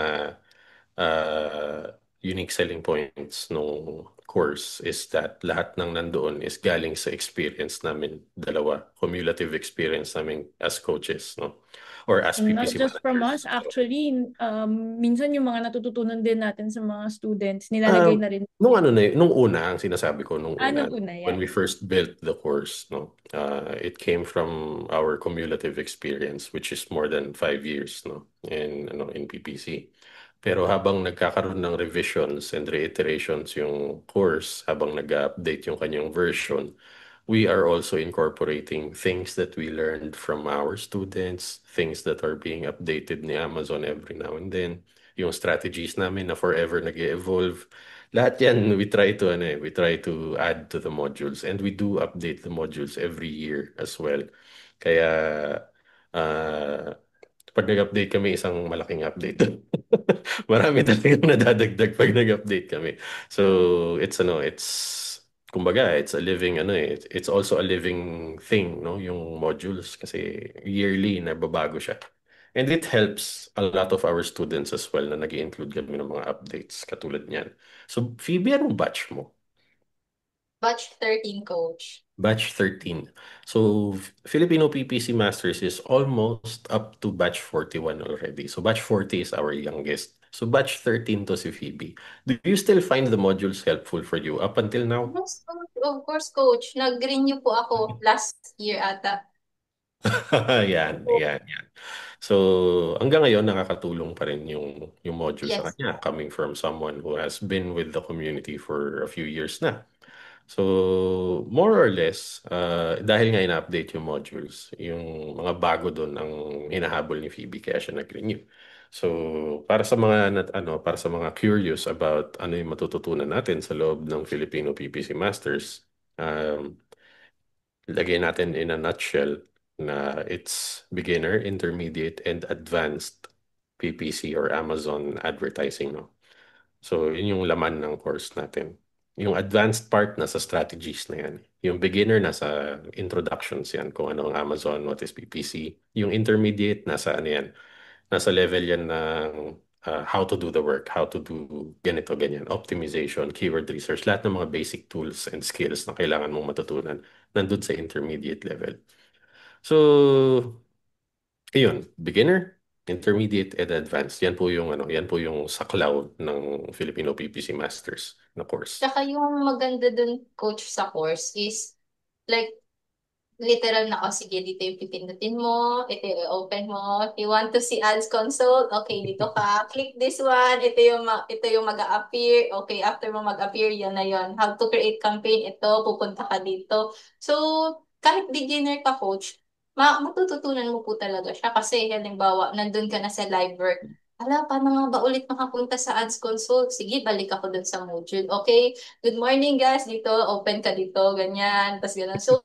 unique selling points nung course is that lahat ng nandoon is galing sa experience namin dalawa, cumulative experience namin as coaches, no? Or as And not PPC just from us, managers. actually, minsan yung mga natututunan din natin sa mga students, Um, nilalagay na rin. nung una, ang sinasabi ko nung una, Anong una when yan? we first built the course, no, it came from our cumulative experience, which is more than 5 years, no, in PPC. Pero habang nagkakaroon ng revisions and reiterations yung course, habang nag-update yung kanyang version, we are also incorporating things that we learned from our students, things that are being updated ni Amazon every now and then, yung strategies namin na forever nag-evolve. Lahat yan, we try to add to the modules and we do update the modules every year as well. Kaya, uh, pag nag-update kami, isang malaking update. Marami talagang nadadagdag pag nag-update kami. So, kumbaga, it's a living, it's also a living thing, no? Yung modules, kasi yearly, nababago siya. And it helps a lot of our students as well na nag-include kami ng mga updates katulad niyan. So, Phoebe, anong batch mo? Batch 13, coach. Batch 13. So, Filipino PPC Masters is almost up to batch 41 already. So, batch 40 is our youngest. So batch 13 to si Phoebe. Do you still find the modules helpful for you up until now? Yes, coach. Of course, coach. Nag-renew po ako last year ata. Yan, So, yan, yan. So, hanggang ngayon, nakakatulong pa rin yung module sa yes. kanya coming from someone who has been with the community for a few years na. So, more or less, dahil nga ina-update yung modules, yung mga bago doon ang hinahabol ni Phoebe kaya siya nag-renew. So, para sa mga curious about ano yung matututunan natin sa loob ng Filipino PPC Masters, lagay natin in a nutshell na it's beginner, intermediate, and advanced PPC or Amazon advertising, no? So, yun yung laman ng course natin. Yung advanced part nasa strategies na yan. Yung beginner nasa introductions yan, kung ano ang Amazon, what is PPC. Yung intermediate nasa ano yan, nasa level yan ng how to do the work, how to do ganito, ganyan, optimization, keyword research, lahat ng mga basic tools and skills na kailangan mong matutunan nandun sa intermediate level. So, ayun, beginner, intermediate, and advanced. Yan po yung saklaw ng Filipino PPC Masters na course. Tsaka yung maganda dun, coach, sa course is like literal na, oh, sige, dito yung pipindutin mo, ito yung open mo. You want to see ads console? Okay, dito ka. Click this one. Ito yung mag-a-appear. Okay, after mo mag-appear, yan na yun. How to create campaign, ito, pupunta ka dito. So, kahit beginner ka, coach, matututunan mo po talaga siya. Kasi, halimbawa, nandun ka na sa live work. Ala, paano nga ba ulit makapunta sa ads console? Sige, balik ako dun sa module. Okay, good morning guys, dito, open ka dito, ganyan, tas ganun. So,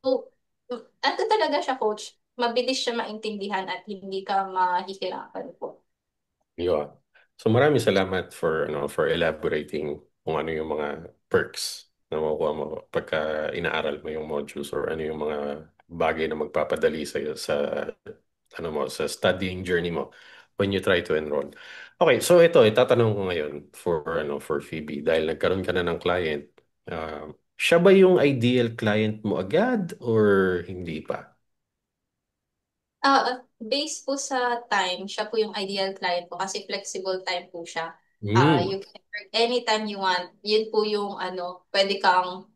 ano talaga siya, coach? Mabilis siya maintindihan at hindi ka mahihirapan po. Yun. So maraming salamat for elaborating kung ano yung mga perks na makukuha mo pagka inaaral mo yung modules or ano yung mga bagay na magpapadali sa sa studying journey mo when you try to enroll. Okay, so itatanong ko ngayon for Phoebe dahil nagkaroon ka na ng client. Siya ba yung ideal client mo agad or hindi pa? Based po sa time, siya po yung ideal client po kasi flexible time po siya. Hmm. You can work anytime you want. Yun po yung ano, pwede kang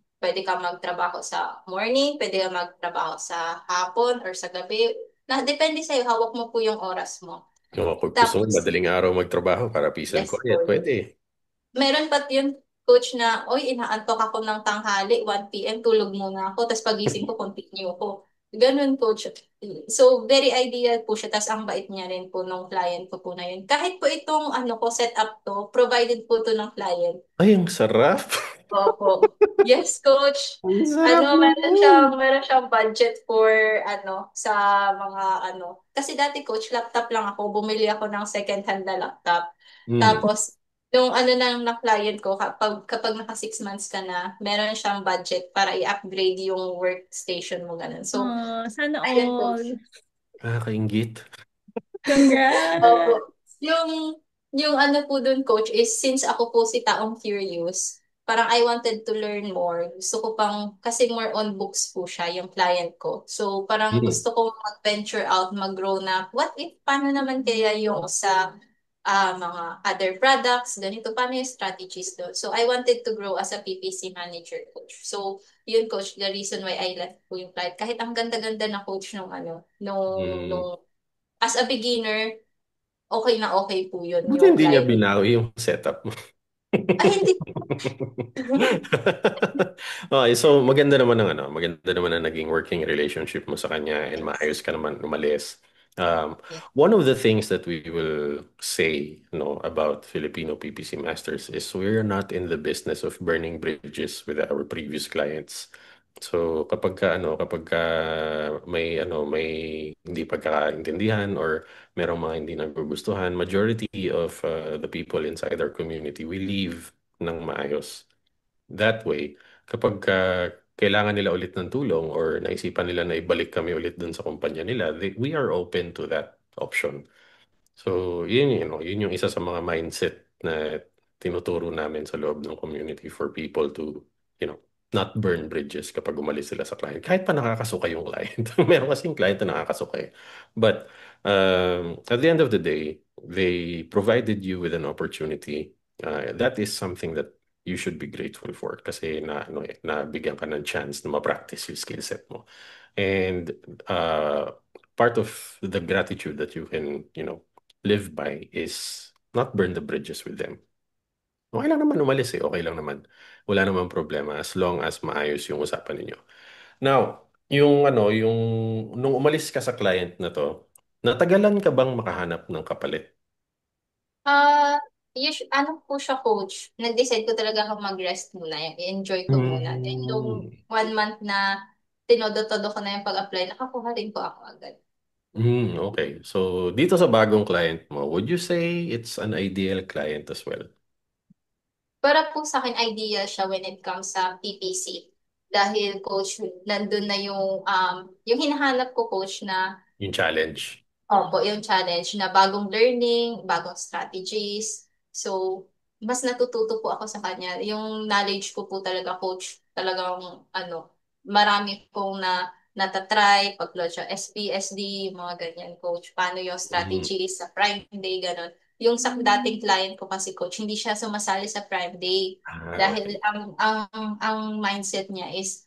magtrabaho sa morning, pwede kang magtrabaho sa hapon or sa gabi. Depende sa'yo, hawak mo po yung oras mo. Kung gusto mo Tapos, madaling araw magtrabaho para peace and yes quiet, po. pwede. Meron pa yun, coach, na, oy, inaantok ako ng tanghali, 1 p.m., tulog muna ako, tapos pagising ko, continue ko. Ganun, coach. So, very ideal po siya. Tapos, ang bait niya rin po nung client ko po na yun. Kahit po itong, ano ko, set up to, provided po to ng client. Ay, ang sarap. Opo. Yes, coach. Ang sarap Ano, naman. meron siyang budget for, ano, sa mga, ano. Kasi dati, coach, laptop lang ako. Bumili ako ng second-hand na laptop. Hmm. Tapos, yung ano na client ko, kapag naka 6 months ka na, meron siyang budget para i-upgrade yung workstation mo, ganun. So, Sana ayun, coach. all. Nakakaingit. Congrats. Opo. Yung ano po dun, coach, is since ako po si taong curious, parang I wanted to learn more. Gusto ko pang, kasi more on books po siya, yung client ko. So, parang Hmm. gusto ko mag-venture out, mag-grow na, what if, paano naman kaya yung sa mga other products, ganito, paano yung strategies doon? So, I wanted to grow as a PPC manager, coach. So, yun, coach, the reason why I left po yung client. Kahit ang ganda-ganda na coach nung ano, Hmm. as a beginner, okay na okay po yun, Buti yung hindi niya client. binawi yung setup mo. Ay, hindi. Okay, so maganda naman ang naging working relationship mo sa kanya and Yes. maayos ka naman umalis. Um, Yes. One of the things that we will say, about Filipino PPC Masters is we're not in the business of burning bridges with our previous clients. So kapag ka may hindi pagkakaintindihan or merong mga hindi nagugustuhan, majority of the people inside our community, we leave ng maayos. That way, kapag kailangan nila ulit ng tulong or naisipan nila na ibalik kami ulit dun sa kumpanya nila, we are open to that option. So, yun yung isa sa mga mindset na tinuturo namin sa loob ng community for people to, you know, not burn bridges kapag umalis sila sa client. Kahit pa nakakasuka yung client. Meron kasing client na nakakasuka eh. But, at the end of the day, they provided you with an opportunity. That is something that you should be grateful for kasi nabigyan ka ng chance na ma-practice yung skill set mo. And part of the gratitude that you can, live by is not burn the bridges with them. Okay lang naman umalis eh. Okay lang naman. Wala namang problema as long as maayos yung usapan ninyo. Now, yung nung umalis ka sa client na to, natagalan ka bang makahanap ng kapalit? Ano po siya, coach? Nag-decide ko talaga ako mag-rest muna. I-enjoy ko muna. Then, yung Mm. 1 month na tinodo-todo ko na yung pag-apply, nakakuha rin po ako agad. Okay. So, dito sa bagong client mo, would you say it's an ideal client as well? Para po sa akin, ideal siya when it comes sa PPC. Dahil, coach, nandun na yung hinahanap ko, coach, na Yung challenge. opo, yung challenge na bagong learning, bagong strategies. So, mas natututo po ako sa kanya. Yung knowledge ko po talaga, coach, talagang marami kong natatry, pag-launch sa SPSD, mga ganyan, coach. Paano yung Mm. strategies sa Prime Day, ganun. Yung sa dating client ko kasi, coach, hindi siya sumasali sa Prime Day. Dahil Okay. ang mindset niya is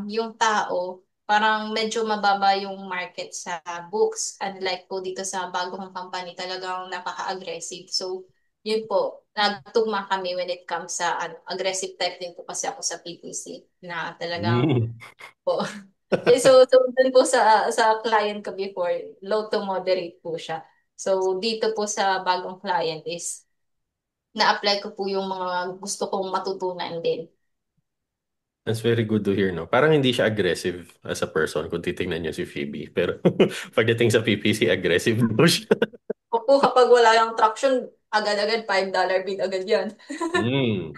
yung tao parang medyo mababa yung market sa books. Unlike po dito sa bagong company, talagang napaka-aggressive. So, yun po, nagtugma kami when it comes sa aggressive type din po kasi ako sa PPC na talagang Mm. po. So dun po sa client ko before, low to moderate po siya. So, dito po sa bagong client is na-apply ko po yung mga gusto kong matutunan din. That's very good to hear, no? Parang hindi siya aggressive as a person kung titingnan niyo si Phoebe. Pero pagdating sa PPC, aggressive mo siya. Opo, kapag wala yung traction, agad-agad $5 bid agad yan. Mm.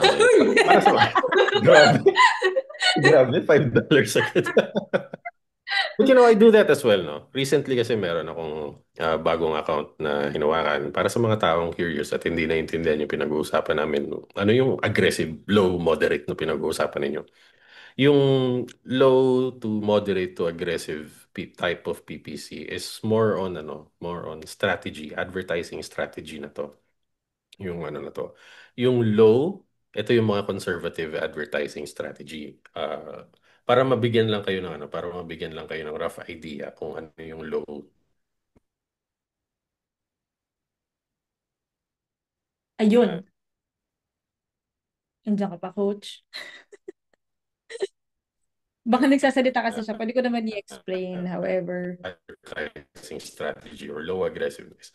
Okay. Para sa grabe. Grabe, $5 agad. But I do that as well, no? Recently kasi meron akong bagong account na hinawakan para sa mga taong curious at hindi naintindihan yung pinag-uusapan namin. Ano yung aggressive, low, moderate na pinag-uusapan ninyo? Yung low to moderate to aggressive type of PPC is more on strategy, advertising strategy na to. Yung ano na to. Yung low, ito yung mga conservative advertising strategy. Para mabigyan lang kayo ng para mabigyan lang kayo ng rough idea kung ano yung low. Ayun. Nandiyan ka pa, coach. Baka nagsasalita kasi siya. Pwede ko naman i-explain, however. Advertising strategy or low aggressiveness.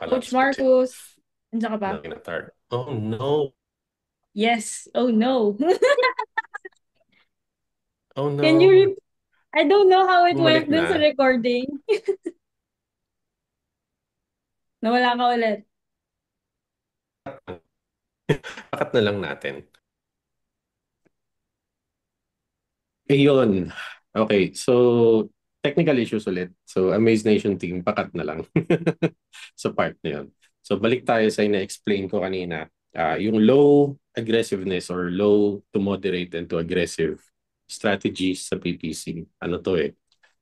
Coach Marcus, nandiyan ka pa? Oh no. Yes. Oh no. Oh Can you no. I don't know how it Bumalik went dun sa na. recording. Nawala ka ulit. Pakat na lang natin. Ayun. Okay, so technical issues ulit. So Amaze Nation team, pakat na lang sa part na yun. So balik tayo sa ina-explain ko kanina. Yung low aggressiveness or low to moderate and to aggressive strategies sa PPC. Ano to eh?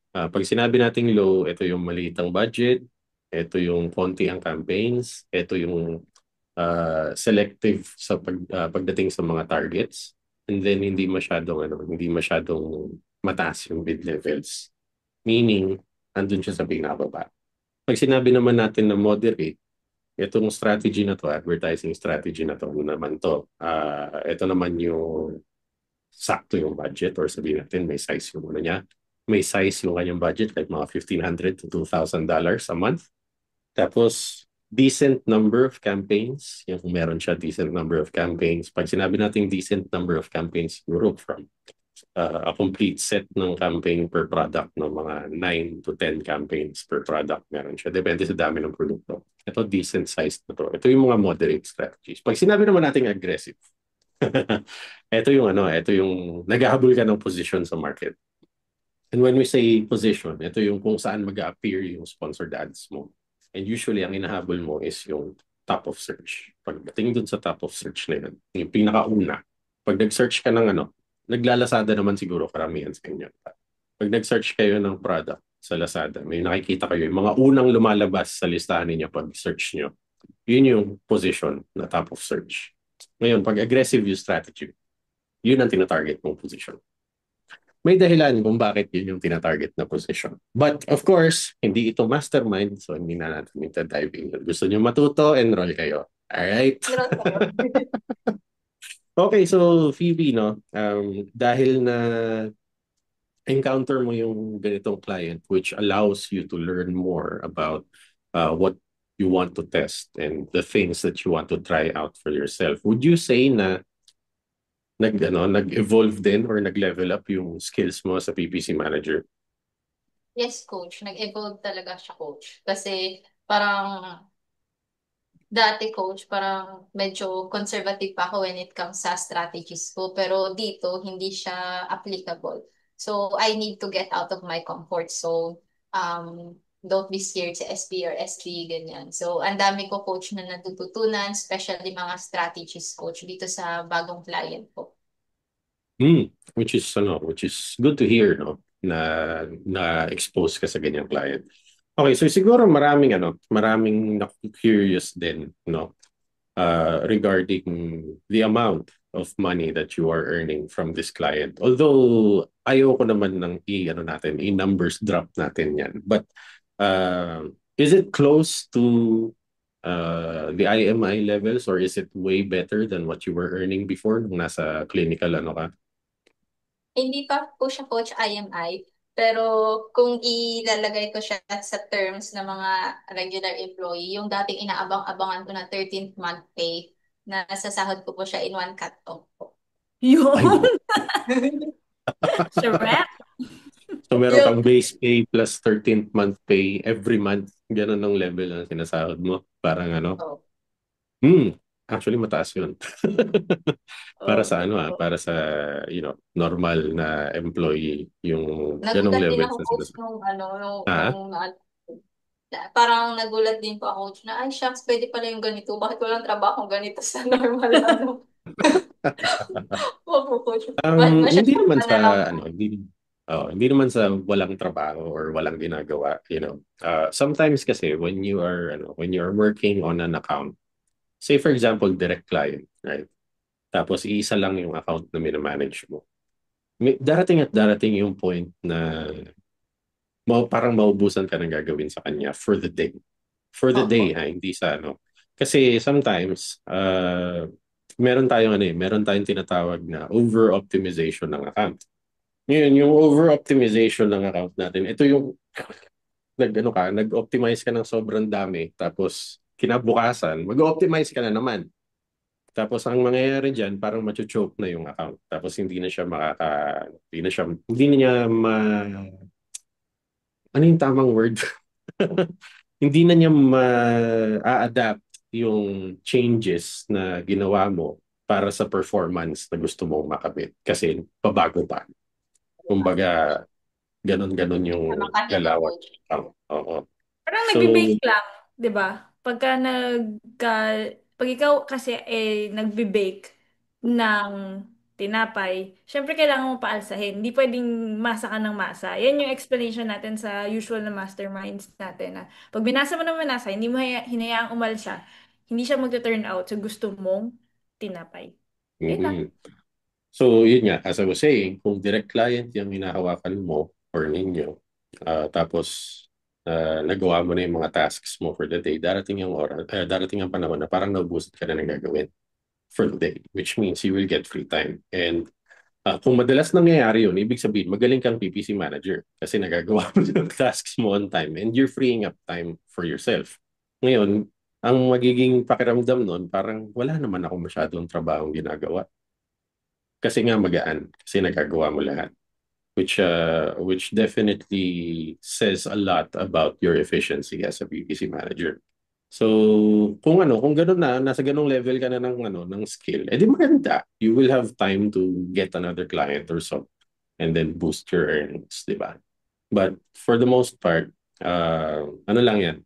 Pag sinabi nating low, ito yung maliit ang budget, ito yung konti ang campaigns, ito yung selective sa pagdating sa mga targets, and then hindi masyadong mataas yung bid levels. Meaning, andun siya sa pinababa. Pag sinabi naman natin na moderate, itong strategy na to, advertising strategy na to, ano naman to, ito naman yung sakto yung budget or sabihin natin may size yung ano niya. May size yung kanyang budget like mga $1,500 to $2,000 a month. Tapos, decent number of campaigns. Yung kung meron siya, decent number of campaigns. Pag sinabi natin decent number of campaigns, siguro from a complete set ng campaign per product ng mga 9 to 10 campaigns per product meron siya. Depende sa dami ng produkto. Ito, decent size na to. Ito yung mga moderate strategies. Pag sinabi naman natin aggressive, ito yung naghahabol ka ng position sa market. And when we say position, ito yung kung saan mag-appear yung sponsored ads mo. And usually, ang hinahabol mo is yung top of search. Pagdating dun sa top of search na yun, yung pinakauna, pag nag-search ka ng naglalasada naman siguro karamihan sa inyo. Pag nag-search kayo ng product, sa Lazada, may nakikita kayo, yung mga unang lumalabas sa listahan ninyo pag search nyo, yun yung position na top of search. Ngayon, pag aggressive yung strategy, yun ang tinatarget mong position. May dahilan kung bakit yun yung tinatarget na position. But of course, hindi ito mastermind, so hindi na natin ita-dive in. Gusto nyo matuto, enroll kayo. Alright? Meron tayo. Okay, so Phoebe, no, dahil na encounter mo yung ganitong client which allows you to learn more about what you want to test and the things that you want to try out for yourself, would you say na nag-evolve din or nag-level up yung skills mo sa PPC manager? Yes, coach. Nag-evolve talaga siya, coach. Kasi parang dati, coach, parang medyo conservative pa ako when it comes sa strategies ko. Pero dito, hindi siya applicable. So, I need to get out of my comfort zone. Don't be scared sa SB or SB, ganyan. So, ang dami ko, coach, na natututunan, especially mga strategies, coach, dito sa bagong client ko. Which is good to hear, no, na expose ka sa ganyang client. Okay, so siguro maraming curious din, no, regarding the amount of money that you are earning from this client. Although ayoko naman ng i-numbers drop natin yan. But is it close to the IMI levels or is it way better than what you were earning before nung nasa clinical ka? Hindi pa po siya, coach, IMI. Pero kung ilalagay ko siya sa terms ng mga regular employee, yung dating inaabang-abangan ko na 13th month pay, na sasahod ko po siya in one cut off po. Ay, Yun. no. Correct. So meron Yung, kang base pay plus 13th month pay every month. Ganun ang level na sinasahod mo. Parang oh, actually mataas yun. Para Oh, sa totoo. para sa, normal na employee, yung ganong nagulat din level ako, sa coach, sinasahod. nung, Ha? parang nagulat din po ako, coach, na, ay, shucks, pwede pala yung ganito. Bakit walang trabaho ganito sa normal, Opo, coach. Hindi Masyadong naman na lang. sa hindi naman sa walang trabaho or walang ginagawa. Sometimes kasi when you are working on an account, say for example direct client, right? Tapos iisa lang yung account na minamanage mo. Darating at darating yung point na parang maubusan ka ng gagawin sa kanya for the day. For the Opo. day, hindi sa Kasi sometimes, meron tayong tinatawag na over-optimization ng account. Ngayon, yung over-optimization ng account natin, ito yung nag-optimize ka ng sobrang dami, tapos kinabukasan, mag-optimize ka na naman. Tapos ang mangyayari diyan, parang macho-choke na yung account. Tapos hindi na niya ano yung tamang word? Hindi na niya ma-adapt yung changes na ginawa mo para sa performance na gusto mong makamit. Kasi pabago pa. Kumbaga, ganon-ganon yung Makahinga, galawan. coach. Oo. Parang So, nagbe-bake lang, 'di ba? Pag ikaw kasi nagbe-bake ng tinapay, syempre kailangan mo paalsahin. Hindi pwedeng masa ka ng masa. Yan yung explanation natin sa usual na masterminds natin na pag binasa mo ng manasa, hindi mo hinayaang umalsa, hindi siya magta-turn out sa gusto mong tinapay. Yun lang. mm So, yun nga, as I was saying, kung direct client yung hinahawakan mo or ninyo, tapos nagawa mo na yung mga tasks mo for the day, darating ang panahon na parang naubusan ka na ng gagawin for the day, which means you will get free time. And kung madalas nangyayari yun, ibig sabihin, magaling kang PPC manager kasi nagagawa mo yung tasks mo on time and you're freeing up time for yourself. Ngayon, ang magiging pakiramdam nun, parang wala naman ako masyadong trabahong ginagawa. Kasi nga magaan, kasi nagagawa mo lahat. Which definitely says a lot about your efficiency as a PPC manager. So, kung gano'n nasa ganung level ka na ng skill, edi maganda. You will have time to get another client or so and then boost your earnings, di ba? But for the most part, ano lang yan,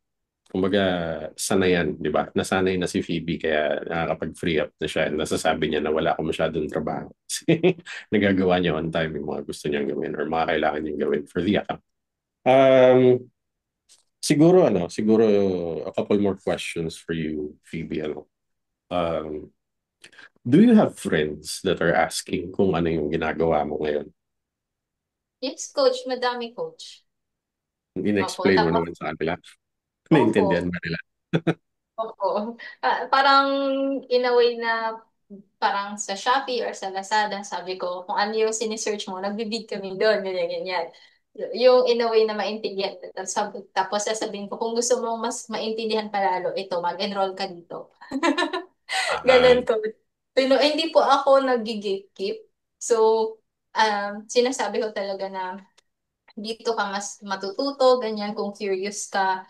kumbaga, sanayan, di ba? Nasanay na si Phoebe kaya nakakapag-free up na siya. Nasasabi niya na wala akong masyadong trabaho. Kasi nagagawa niya on time yung mga gusto niyang gawin or mga kailangan niyang gawin for the account. Um, siguro a couple more questions for you, Phoebe. Um, do you have friends that are asking kung ano yung ginagawa mo ngayon? Yes, coach. Madami, coach. Opo. In-explain mo Tapos, naman sa kanila. Naintindihan opo. ba nila? Oo. Parang in a way na parang sa Shopee or sa Lazada, sabi ko, kung ano yung sinesearch mo, nagbibid kami doon, ganyan, ganyan. Yung in a way na maintindihan. Tapos sasabihin ko, kung gusto mong mas maintindihan palalo, ito, mag-enroll ka dito. Ah, Ganun ko. Pero hindi po ako nag-gatekeep. So, sinasabi ko talaga na dito ka mas matututo, ganyan, kung curious ka,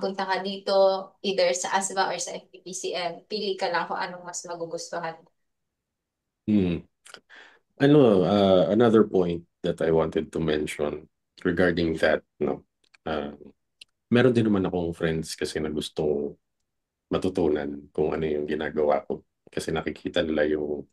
punta ka dito, either sa ASVA or sa FPPCM. Pili ka lang kung anong mas magugustuhan. hmm. Another point that I wanted to mention regarding that, no? Uh, meron din naman akong friends kasi na gustong matutunan kung ano yung ginagawa ko. Kasi nakikita nila yung,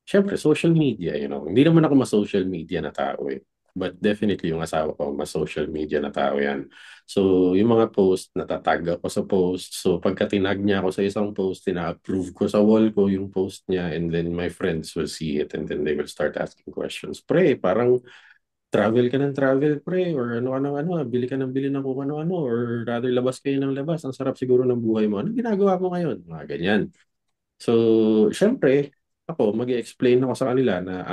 syempre, social media, Hindi naman ako ma-social media na tao eh. But definitely yung asawa ko, ma-social media na tao yan. So, yung mga post, natatag ako sa post. So, pagka tinag niya ako sa isang post, tina-approve ko sa wall ko yung post niya and then my friends will see it and then they will start asking questions. Pre, parang travel ka ng travel, pre, or ano, bili ka ng bili ng kung ano-ano, or rather labas kayo ng labas. Ang sarap siguro ng buhay mo. Ano ginagawa mo ngayon? Mga ganyan. So, syempre, ako, mag-explain ako sa kanila na,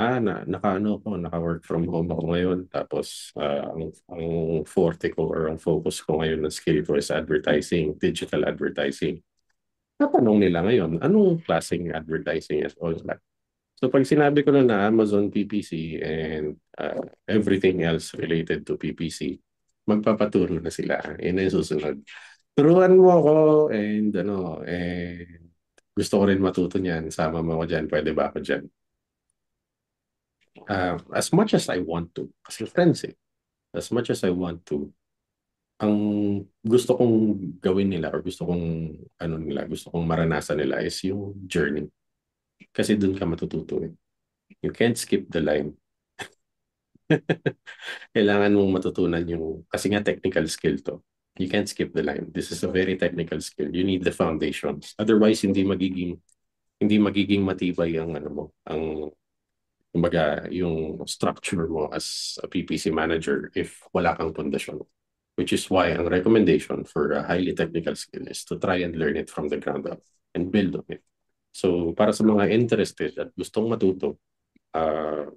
naka-work from home ako ngayon. Tapos, ang forte ko or ang focus ko ngayon na skill ko is advertising, digital advertising. Natanong nila ngayon, anong klaseng advertising is all that? So, pag sinabi ko na Amazon PPC and everything else related to PPC, magpapaturo na sila. Yun ang susunod. Turuan mo ako and gusto ko rin matuto niyan. Sama mo ako dyan. Pwede ba ako dyan? As much as I want to, kasi friends eh, as much as I want to, ang gusto kong gawin nila or gusto kong maranasan nila is yung journey. Kasi dun ka matututo eh. You can't skip the line. Kailangan mong matutunan kasi nga technical skill to. You can't skip the line. This is a very technical skill. You need the foundations. Otherwise, hindi magiging matibay ang ano mo, kumbaga, yung structure mo as a PPC manager if wala kang pundasyon. Which is why ang recommendation for a highly technical skill is to try and learn it from the ground up and build on it. So, para sa mga interested at gustong matuto, uh,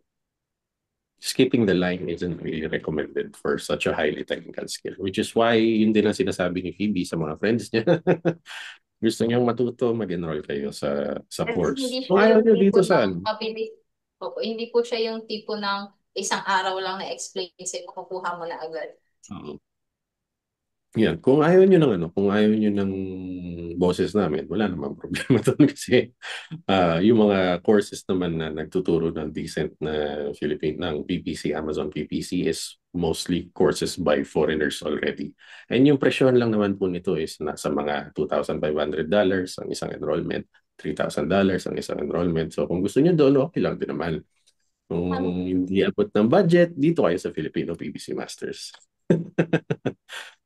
skipping the line isn't really recommended for such a highly technical skill. Which is why yun din ang sinasabi ni Phoebe sa mga friends niya. Gusto niyang matuto, mag-enroll kayo sa Kasi course. hindi Kung siya ayaw yung niyo tipo dito ng saan? mabilis. Opo, hindi po siya yung tipo ng isang araw lang na explain sa'yo, makukuha mo na agad. Oo. Yan, kung ayaw nyo ng kung ayaw nyo ng boses namin, wala namang problema doon kasi yung mga courses naman na nagtuturo ng decent na ng PPC, Amazon PPC is mostly courses by foreigners already. And yung presyon lang naman po nito is nasa mga $2,500 ang isang enrollment, $3,000 ang isang enrollment. So kung gusto nyo doon, okay lang din naman. Kung Ano? hindi abot ng budget, dito kayo sa Filipino PPC Masters.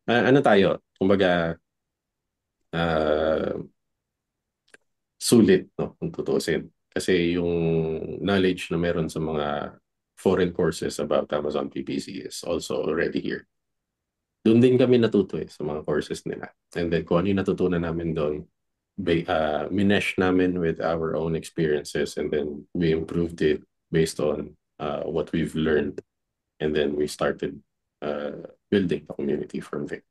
Ano tayo? Kumbaga, ah, sulit, no? Kung tutusin. Kasi yung knowledge na meron sa mga foreign courses about Amazon PPC is also already here. Doon din kami natuto sa mga courses nila. And then kung ano yung natutunan namin doon, minesh namin with our own experiences and then we improved it based on what we've learned. And then we started building the community from there.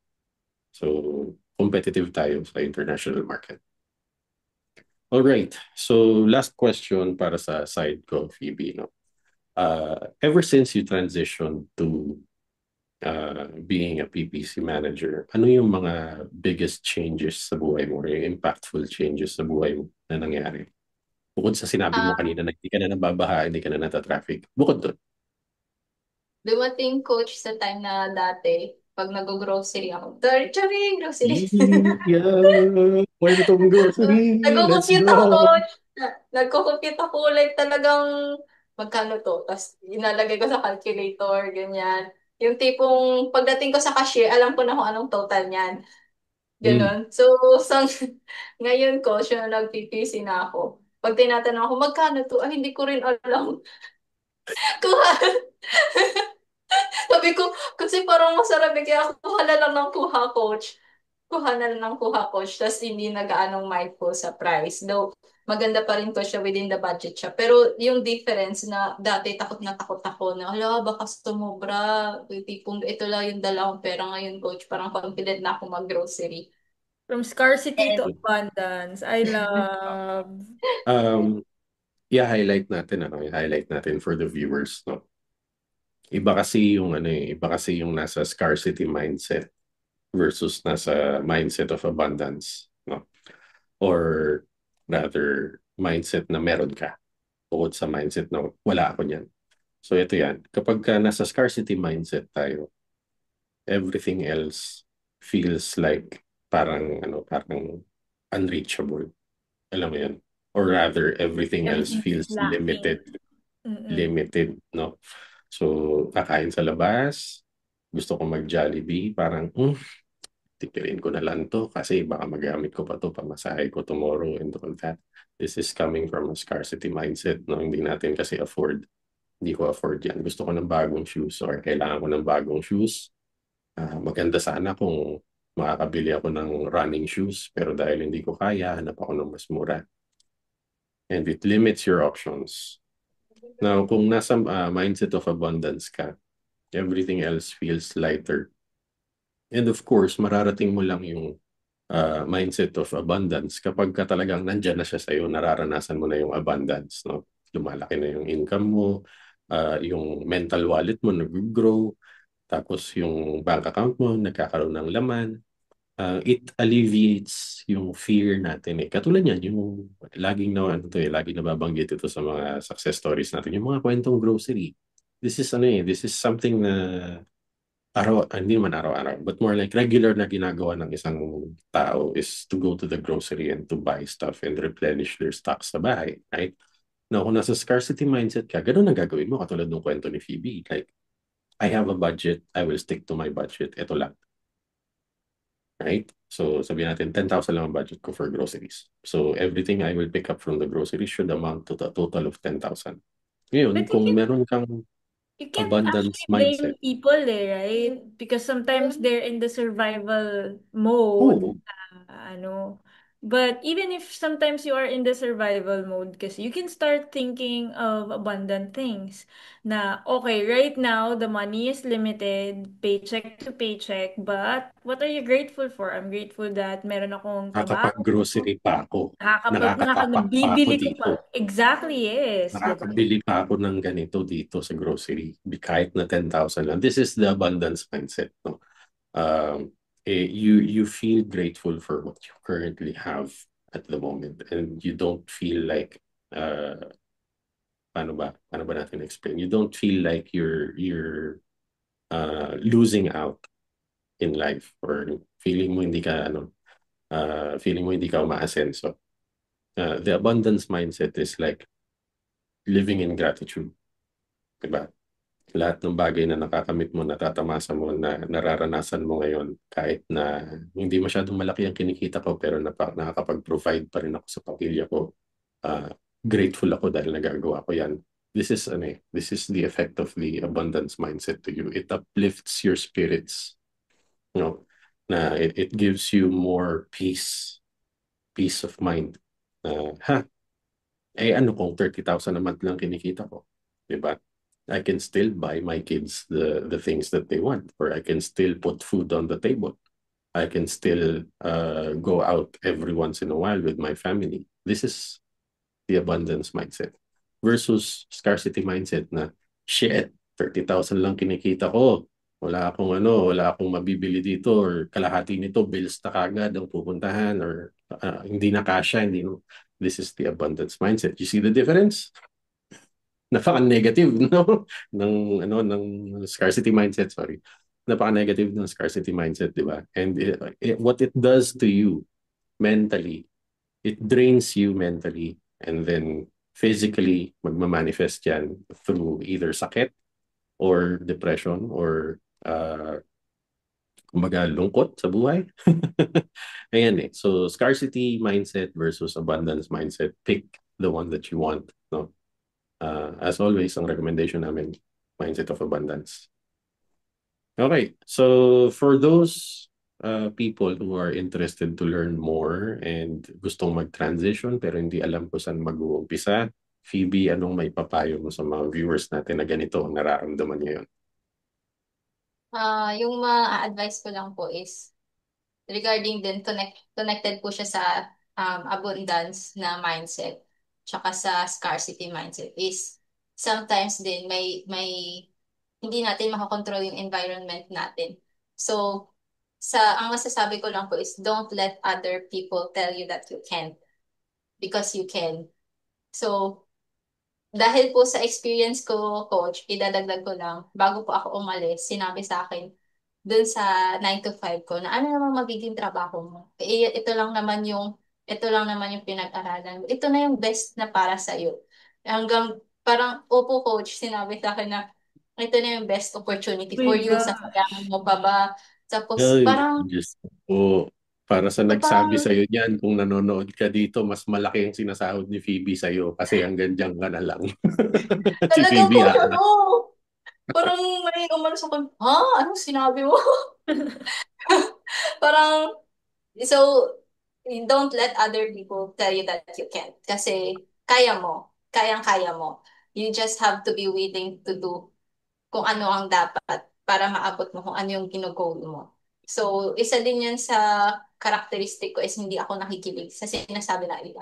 So, competitive tayo sa international market. All right. So, last question para sa side ko, Phoebe, no? Ever since you transitioned to being a PPC manager, ano yung mga biggest changes sa buhay mo or yung impactful changes sa buhay mo na nangyari? Bukod sa sinabi mo Um, kanina na hindi ka na nababaha, hindi ka na nata-traffic. Bukod doon. Dumating, coach, sa time na dati, pag nag-grocery ako, Charing, grocery. Yeah, kwentong grocery, let's Nagko-compute ako, go! coach. Nagko-compute ako, like talagang magkano to. Tapos inalagay ko sa calculator, ganyan. Yung tipong pagdating ko sa cashier, alam ko na kung anong total niyan. Mm. Ganon. So, ngayon ko, siya nagpipisi na ako. Pag tinatanong ako, magkano to? Ay, hindi ko rin alam. Kuha. Sabi ko, kasi parang masarap eh, kaya kuha na lang ng kuha, coach. Kuha na lang ng kuha, coach. Tapos hindi nagaanong mindful sa price. Though, maganda pa rin to siya within the budget siya. Pero yung difference na dati takot na takot ako na, hala, baka sumobra. Yung tipong ito lang yung dalawang pera ngayon, coach. Parang confident na ako mag-grocery. From scarcity to And, abundance. I love. Um, i-highlight natin, i-highlight natin for the viewers, no? Iba kasi yung iba kasi yung nasa scarcity mindset versus nasa mindset of abundance, no? Or rather, mindset na meron ka bukod sa mindset na wala ako niyan. So ito yan, kapag ka nasa scarcity mindset tayo, everything else feels like parang unreachable. Alam mo yan? Or rather, everything else Everything is feels lacking. limited. Mm-mm. Limited, no? So, kakain sa labas, gusto ko mag-Jollibee, parang, tipirin ko na lang to kasi baka magamit ko pa to pamasahe ko tomorrow and all that. This is coming from a scarcity mindset, no? Hindi natin kasi afford. Hindi ko afford yan. Gusto ko ng bagong shoes or kailangan ko ng bagong shoes. Maganda sana kung makakabili ako ng running shoes pero dahil hindi ko kaya, hanap ako ng mas mura. And it limits your options. Now, kung nasa mindset of abundance ka, everything else feels lighter. And of course, mararating mo lang yung mindset of abundance kapag ka talagang nandyan na siya sa'yo, nararanasan mo na yung abundance, no? Lumalaki na yung income mo, yung mental wallet mo nag-grow, tapos yung bank account mo nagkakaroon ng laman. It alleviates yung fear natin eh. Katulad yan, yung laging nababanggit ito sa mga success stories natin, yung mga kwentong grocery. This is something na hindi man araw-araw, but more like regular na ginagawa ng isang tao is to go to the grocery and to buy stuff and replenish their stocks sa bahay, right? Now, kung nasa scarcity mindset ka, ganun ang gagawin mo, katulad ng kwento ni Phoebe. Like, I have a budget, I will stick to my budget. Ito lang. Right? So, sabihin natin, 10,000 lang ang budget ko for groceries. So, everything I will pick up from the groceries should amount to a total of 10,000. Ngayon, But you kung can meron kang you can't abundance actually blame mindset, people right? Because sometimes they're in the survival mode. oh, Ano. But even if sometimes you are in the survival mode, kasi you can start thinking of abundant things. Na, okay, right now, the money is limited, paycheck to paycheck, but what are you grateful for? I'm grateful that meron akong trabaho. nakakapag-grocery pa ako. Nakakatapak pa ako Nakakabibili ko dito. pa. Exactly, yes. Diba? Nakakabili pa ako ng ganito dito sa grocery. Kahit na 10,000 lang. This is the abundance mindset. No? You feel grateful for what you currently have at the moment and you don't feel like paano ba natin explain? You don't feel like you're losing out in life or feeling mo hindi ka umaasenso. The abundance mindset is like living in gratitude. Diba? Lahat ng bagay na nakakamit mo, natatamasa mo, na nararanasan mo ngayon, kahit na hindi masyadong malaki ang kinikita ko, pero nakakapag-provide pa rin ako sa pamilya ko. Grateful ako dahil nagagawa ko yan. This is the effect of the abundance mindset to you. It uplifts your spirits. You know, it gives you more peace of mind. Ano kung 30,000 a month lang kinikita ko? Diba? I can still buy my kids the things that they want, or I can still put food on the table. I can still go out every once in a while with my family. This is the abundance mindset versus scarcity mindset na, shit, 30,000 lang kinikita ko. Wala akong mabibili dito or kalahati nito, bills na kagad ang pupuntahan or hindi na kasya, This is the abundance mindset. You see the difference? Napaka-negative, no? ng scarcity mindset, sorry. Napaka-negative ng scarcity mindset, di ba? And what it does to you mentally, it drains you mentally and then physically magmamanifest yan through either sakit or depression or uh, kumbaga lungkot sa buhay. Ayan eh. So scarcity mindset versus abundance mindset. Pick the one that you want. No? As always, ang recommendation namin, mindset of abundance. Okay. So for those people who are interested to learn more and gustong mag-transition pero hindi alam kung saan mag-uumpisa, Phoebe, anong may papayo mo sa mga viewers natin na ganito ang nararamdaman ngayon? Yung ma-advise ko lang po is regarding din connected po siya sa abundance na mindset tsaka sa scarcity mindset is sometimes din may hindi natin makakontrol yung environment natin. So, ang masasabi ko lang po is don't let other people tell you that you can't because you can. So, dahil po sa experience ko, coach, idadagdag ko lang, bago po ako umalis, sinabi sa akin, dun sa 9 to 5 ko, na ano naman magiging trabaho mo? Ito lang naman yung pinag-aralan mo. Ito na yung best na para sa'yo. Hanggang, parang, opo coach, sinabi sa akin na, ito na yung best opportunity My for you, gosh. sasayangan mo pa ba? Tapos, Ay, parang, Diyos ko. Para sa nagsabi parang, sa'yo niyan, kung nanonood ka dito, mas malaki ang sinasahod ni Phoebe sa'yo kasi hanggang diyan ka na lang. Si talagang Phoebe, coach, aalis. ano? Parang may umano sa akin, ha? Anong sinabi mo? Parang, so, you don't let other people tell you that you can't. Kasi, kaya mo. Kayang-kaya mo. You just have to be willing to do kung ano ang dapat para maabot mo kung ano yung ginugol mo. So, isa din yan sa characteristic ko is hindi ako nakikilig sa sinasabi na iba.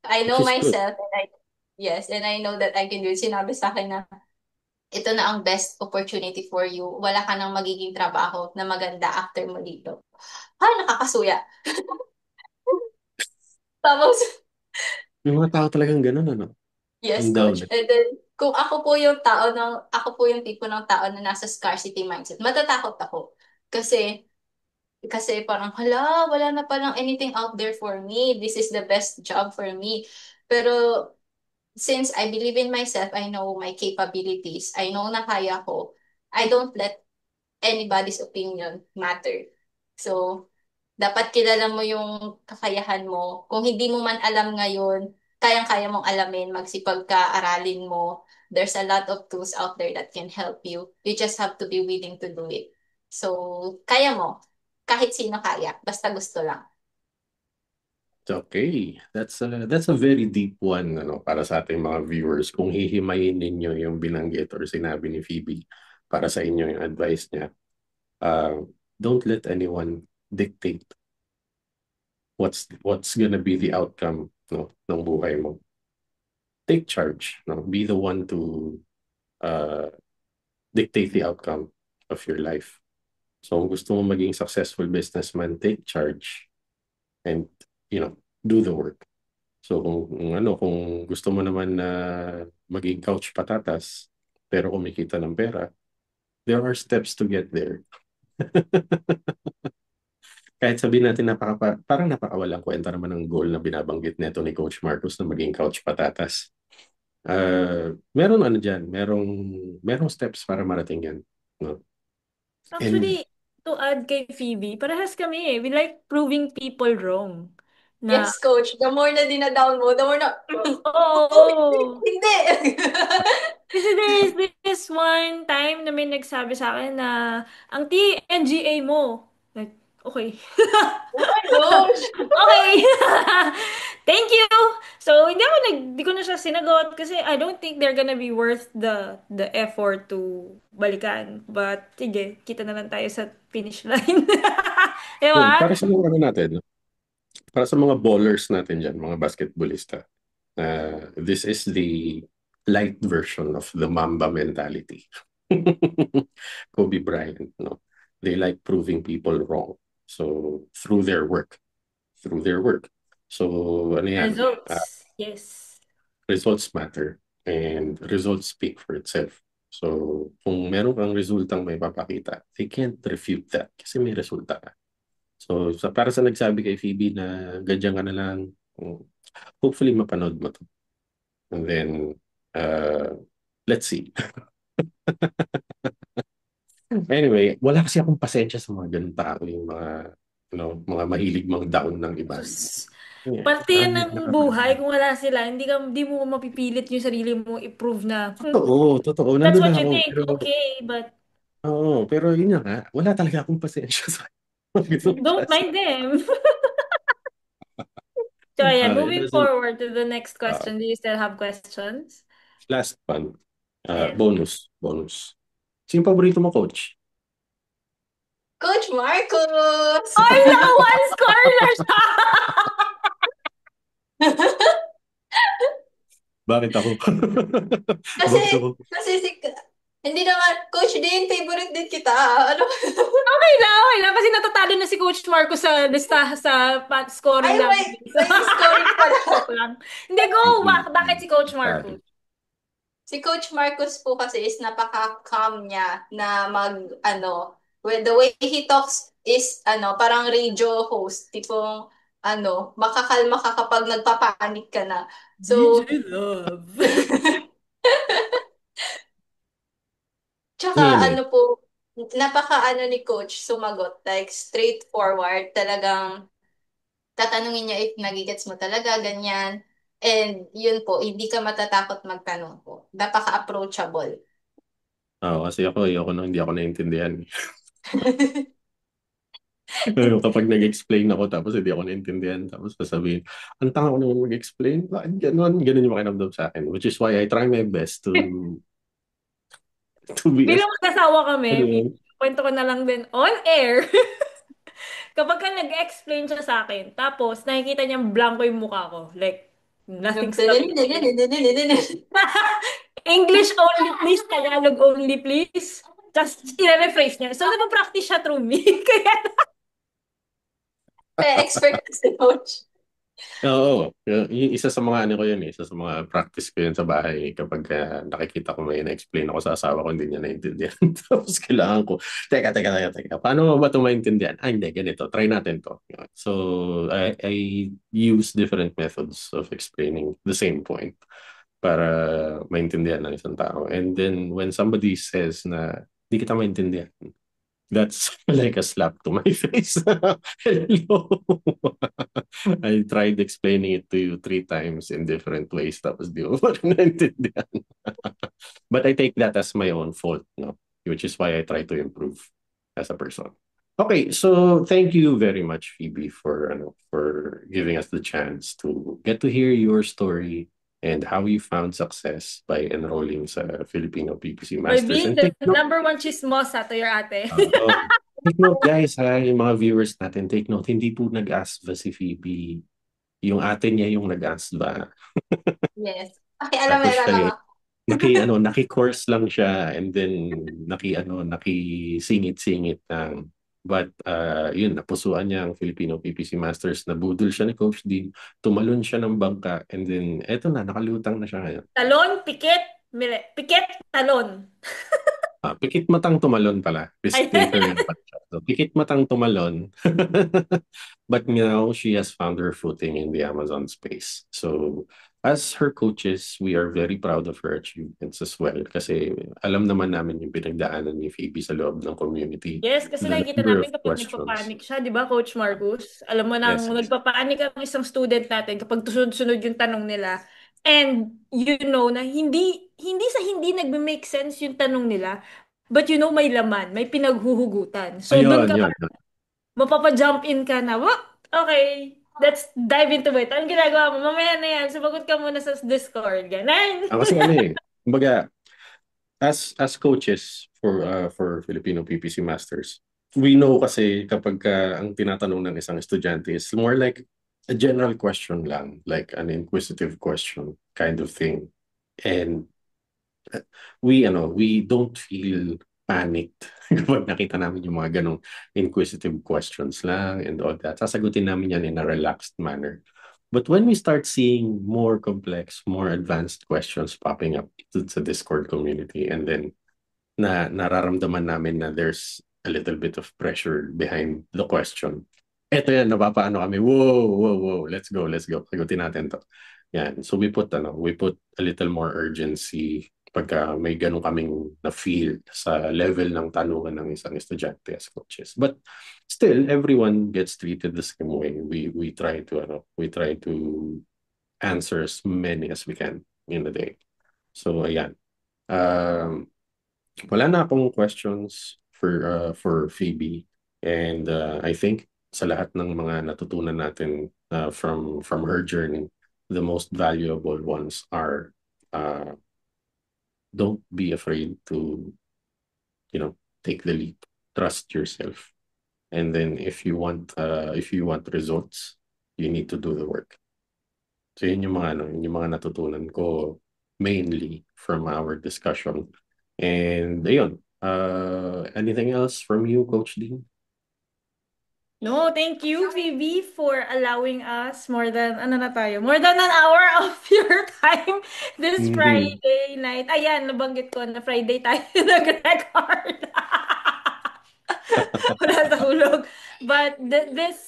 I Which know is good. myself yes, and I know that I can do it. Sinabi sa akin na ito na ang best opportunity for you. Wala ka nang magiging trabaho na maganda after mo dito. Ay, nakakasuya. Tapos, May mga tao talagang ganun, ano? yes, Ang down. coach. And then, kung ako po yung tipo ng tao na nasa scarcity mindset, matatakot ako. Kasi, parang, hala, wala na palang anything out there for me. This is the best job for me. Pero, since I believe in myself, I know my capabilities, I know na kaya ko, I don't let anybody's opinion matter. So, dapat kilala mo yung kakayahan mo. Kung hindi mo man alam ngayon, kayang-kaya mong alamin, magsipag ka, aralin mo. There's a lot of tools out there that can help you. You just have to be willing to do it. So, kaya mo. Kahit sino kaya. Basta gusto lang. Okay. That's a very deep one, ano, para sa ating mga viewers. Kung hihimayin ninyo yung binanggit or sinabi ni Phoebe para sa inyo yung advice niya, don't let anyone dictate what's gonna be the outcome, no, ng buhay mo. Take charge, no? Be the one to uh, dictate the outcome of your life. So kung gusto mo maging successful businessman, take charge and, do the work. So kung gusto mo naman na maging couch patatas pero kumikita ng pera, there are steps to get there. Kahit sabihin natin parang napakawalang kwenta naman ng goal na binabanggit neto ni Coach Marcos na maging couch patatas. Meron ano diyan, merong steps para marating yan, no? And Actually, to add kay Phoebe, parehas kami eh. We like proving people wrong. Na, Yes, coach. The more na dinadown mo, the more na, oo. oh, hindi. Kasi there is this one time na may nagsabi sa akin na ang TNGA mo. Like, okay. Oh my gosh. Okay. Thank you. So, hindi ko na siya sinagot kasi I don't think they're gonna be worth the effort to balikan. But, sige, kita na lang tayo sa finish line. Di yun, ba? para sa mga ano natin, no? Para sa mga ballers natin dyan, mga basketballista, this is the light version of the Mamba mentality. Kobe Bryant, no? They like proving people wrong. So, through their work. So, ano yan? Results. Yes. Results matter and results speak for itself. So, kung meron kang resultang may papakita, they can't refute that kasi may resulta ka. So, para sa nagsabi kay Phoebe na ganyan ka na lang, hopefully mapanood mo to. And then, uh, let's see. Anyway, wala kasi akong pasensya sa mga ganun tao, yung mga mahilig mang down ng iba. Sus. Yeah. Parte yan ng buhay. Kung wala sila, hindi mo mapipilit yung sarili mo i-prove na, Totoo. that's Nandun what na you ako. think. Pero, Okay, but pero yun nga, wala talaga akong pasensya sa mga ganung don't klase. mind them. So, ayan, It moving doesn't, forward to the next uh, question. Do you still have questions? last one. Ayan. Bonus. Sino paborito mo, coach? Coach Marcos! Oy, naka one score na siya! Bakit ako? Kasi, Bakit ako? kasi hindi naman, Coach din, favorite din kita. Ano? Okay lang. Kasi natatalo na si Coach Marco sa lista sa Ay, scoring may, namin. may scoring pala. Joke lang. Hindi, go! Bakit si Coach Marco? Si Coach Marcos po kasi is napaka-calm niya na well, the way he talks is, parang radio host. Tipong, makakalma ka kapag nagpapanik ka na. So, DJ Love. tsaka Ano yan eh? napaka ni Coach sumagot. Like, straightforward. Talagang, tatanungin niya if nagigets mo talaga, ganyan. And yun po, hindi ka matatakot magtanong po. Napaka-approachable. Kasi ayoko hindi ako naintindihan. Kapag nag-explain ako tapos hindi ako naintindihan, tapos sasabihin, ang tanga ko naman mag-explain, bakit ganun? Ganun yung makinamdam sa akin. Which is why I try my best to be as... Bilang mag-asawa kami, Ano, kwento ko na lang din on air. Kapag ka nag-explain siya sa akin, tapos nakikita niya blanco yung mukha ko. Like, Yung nothing's coming. Yes. English only please, Tagalog only please. Just i-rephrase niya. So, napapractice siya through me. Kaya, Expert si Coach. Oo, isa sa mga ano ko yun isa sa mga practice ko yun sa bahay kapag nakikita ko may na-explain ako sa asawa ko, hindi niya naintindihan. Tapos kailangan ko, teka, paano mo ba ito maintindihan? Hindi, ganito, try natin to. So, I use different methods of explaining the same point para maintindihan ng isang tao. And then, when somebody says na, hindi kita maintindihan, that's like a slap to my face. Hello. I tried explaining it to you 3 times in different ways, tapos di mo pa rin naintindihan. But I take that as my own fault, no? Which is why I try to improve as a person. Okay, so thank you very much, Phoebe, for giving us the chance to get to hear your story and how you found success by enrolling sa Filipino PPC Masters. Maybe And the take note, number one chismosa to your ate. take note guys, yung mga viewers natin, take note, hindi po nag-ASVA si Phoebe. Yung ate niya yung nag-ASVA. Yes. Tapos Pakialamera lang siya ako. naki-course lang siya and then nakisingit-singit lang. But yun, napusuan niya ang Filipino PPC Masters, nabudol siya ni Coach Dean, tumalon siya ng bangka, and then eto na, nakalutang na siya ngayon. Talon, pikit, pikit, talon. Pikit matang tumalon pala. Pistmaker yun pala siya. So, pikit matang tumalon. But now she has found her footing in the Amazon space. So as her coaches, we are very proud of her achievements as well. Kasi alam naman namin yung pinagdaanan ni Phoebe sa loob ng community. Yes, kasi The nakikita number of namin kapag questions. nagpapanik siya, di ba, Coach Marcus? Alam mo nang Yes. nagpapanik ang isang student natin kapag sunod-sunod yung tanong nila. And na hindi nagme-make sense yung tanong nila, but may laman, may pinaghuhugutan. So doon Ayun, ka yun. mapapa-jump in ka na, "Wah, okay, let's dive into it. Anong ginagawa mo? Mamaya na yan. Sumagot ka muna sa Discord. Ganun. Kasi kumbaga, as coaches for Filipino PPC Masters, we know kasi kapag ang tinatanong ng isang estudyante is more like a general question lang, like an inquisitive question kind of thing. And we don't feel panicked kapag nakita namin yung mga ganong inquisitive questions lang and all that. Sasagutin namin yan in a relaxed manner. But when we start seeing more complex, more advanced questions popping up sa Discord community, and then nararamdaman namin na there's a little bit of pressure behind the question. Eto yan, napapaano kami, whoa, let's go. Sagutin natin to. Yan. So we put a little more urgency pagka may ganun kaming na-feel sa level ng tanungan ng isang estudyante as coaches. But still, everyone gets treated the same way. We try to answer as many as we can in a day. So ayan. Um, wala na akong questions for Phoebe, and I think sa lahat ng mga natutunan natin from her journey, the most valuable ones are uh, don't be afraid to take the leap, trust yourself, and then if you want results, you need to do the work. So yun yung mga yun yung mga natutunan ko mainly from our discussion. And ayun, anything else from you, Coach Dean? No, thank you, Phoebe, for allowing us more than an hour of your time this Mhm. Friday night. Ayan, nabanggit ko na Friday tayo nag-record. Wala sa hulog. But this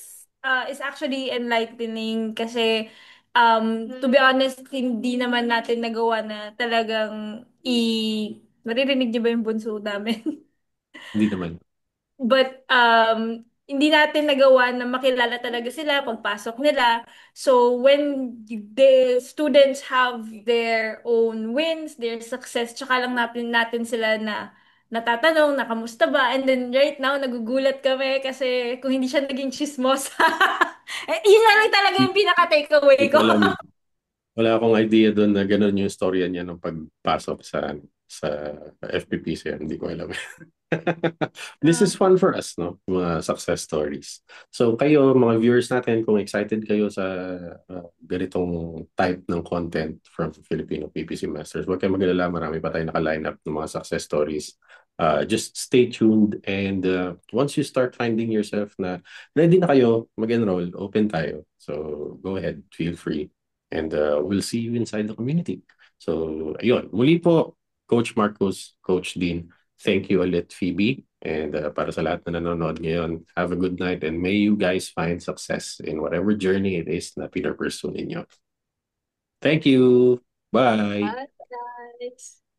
is actually enlightening kasi to be honest, hindi naman natin nagawa na talagang naririnig niyo ba yung bunso namin? Hindi naman. But hindi natin nagawa na makilala talaga sila pagpasok nila. So when the students have their own wins, their success, tsaka lang natin sila na natatanong na kamusta ba? And then right now, nagugulat kami kasi kung hindi siya naging chismosa. Yun na lang talaga yung pinaka-takeaway Hindi ko ko. alam. Wala akong idea doon na ganun yung storya niya nung pagpasok sa FPPC. Hindi ko alam. This is fun for us, no? Mga success stories. So kayo, mga viewers natin, kung excited kayo sa ganitong type ng content from Filipino PPC Masters, huwag kayong mag-alala, marami pa tayo naka-line up ng mga success stories. Just stay tuned, and once you start finding yourself na ready na kayo mag-enroll, open tayo. So go ahead, feel free. And we'll see you inside the community. So ayun, muli po, Coach Marcos, Coach Dean, thank you ulit, Phoebe. And para sa lahat na nanonood ngayon, have a good night, and may you guys find success in whatever journey it is na pinapursue ninyo. Thank you. Bye. Bye, guys!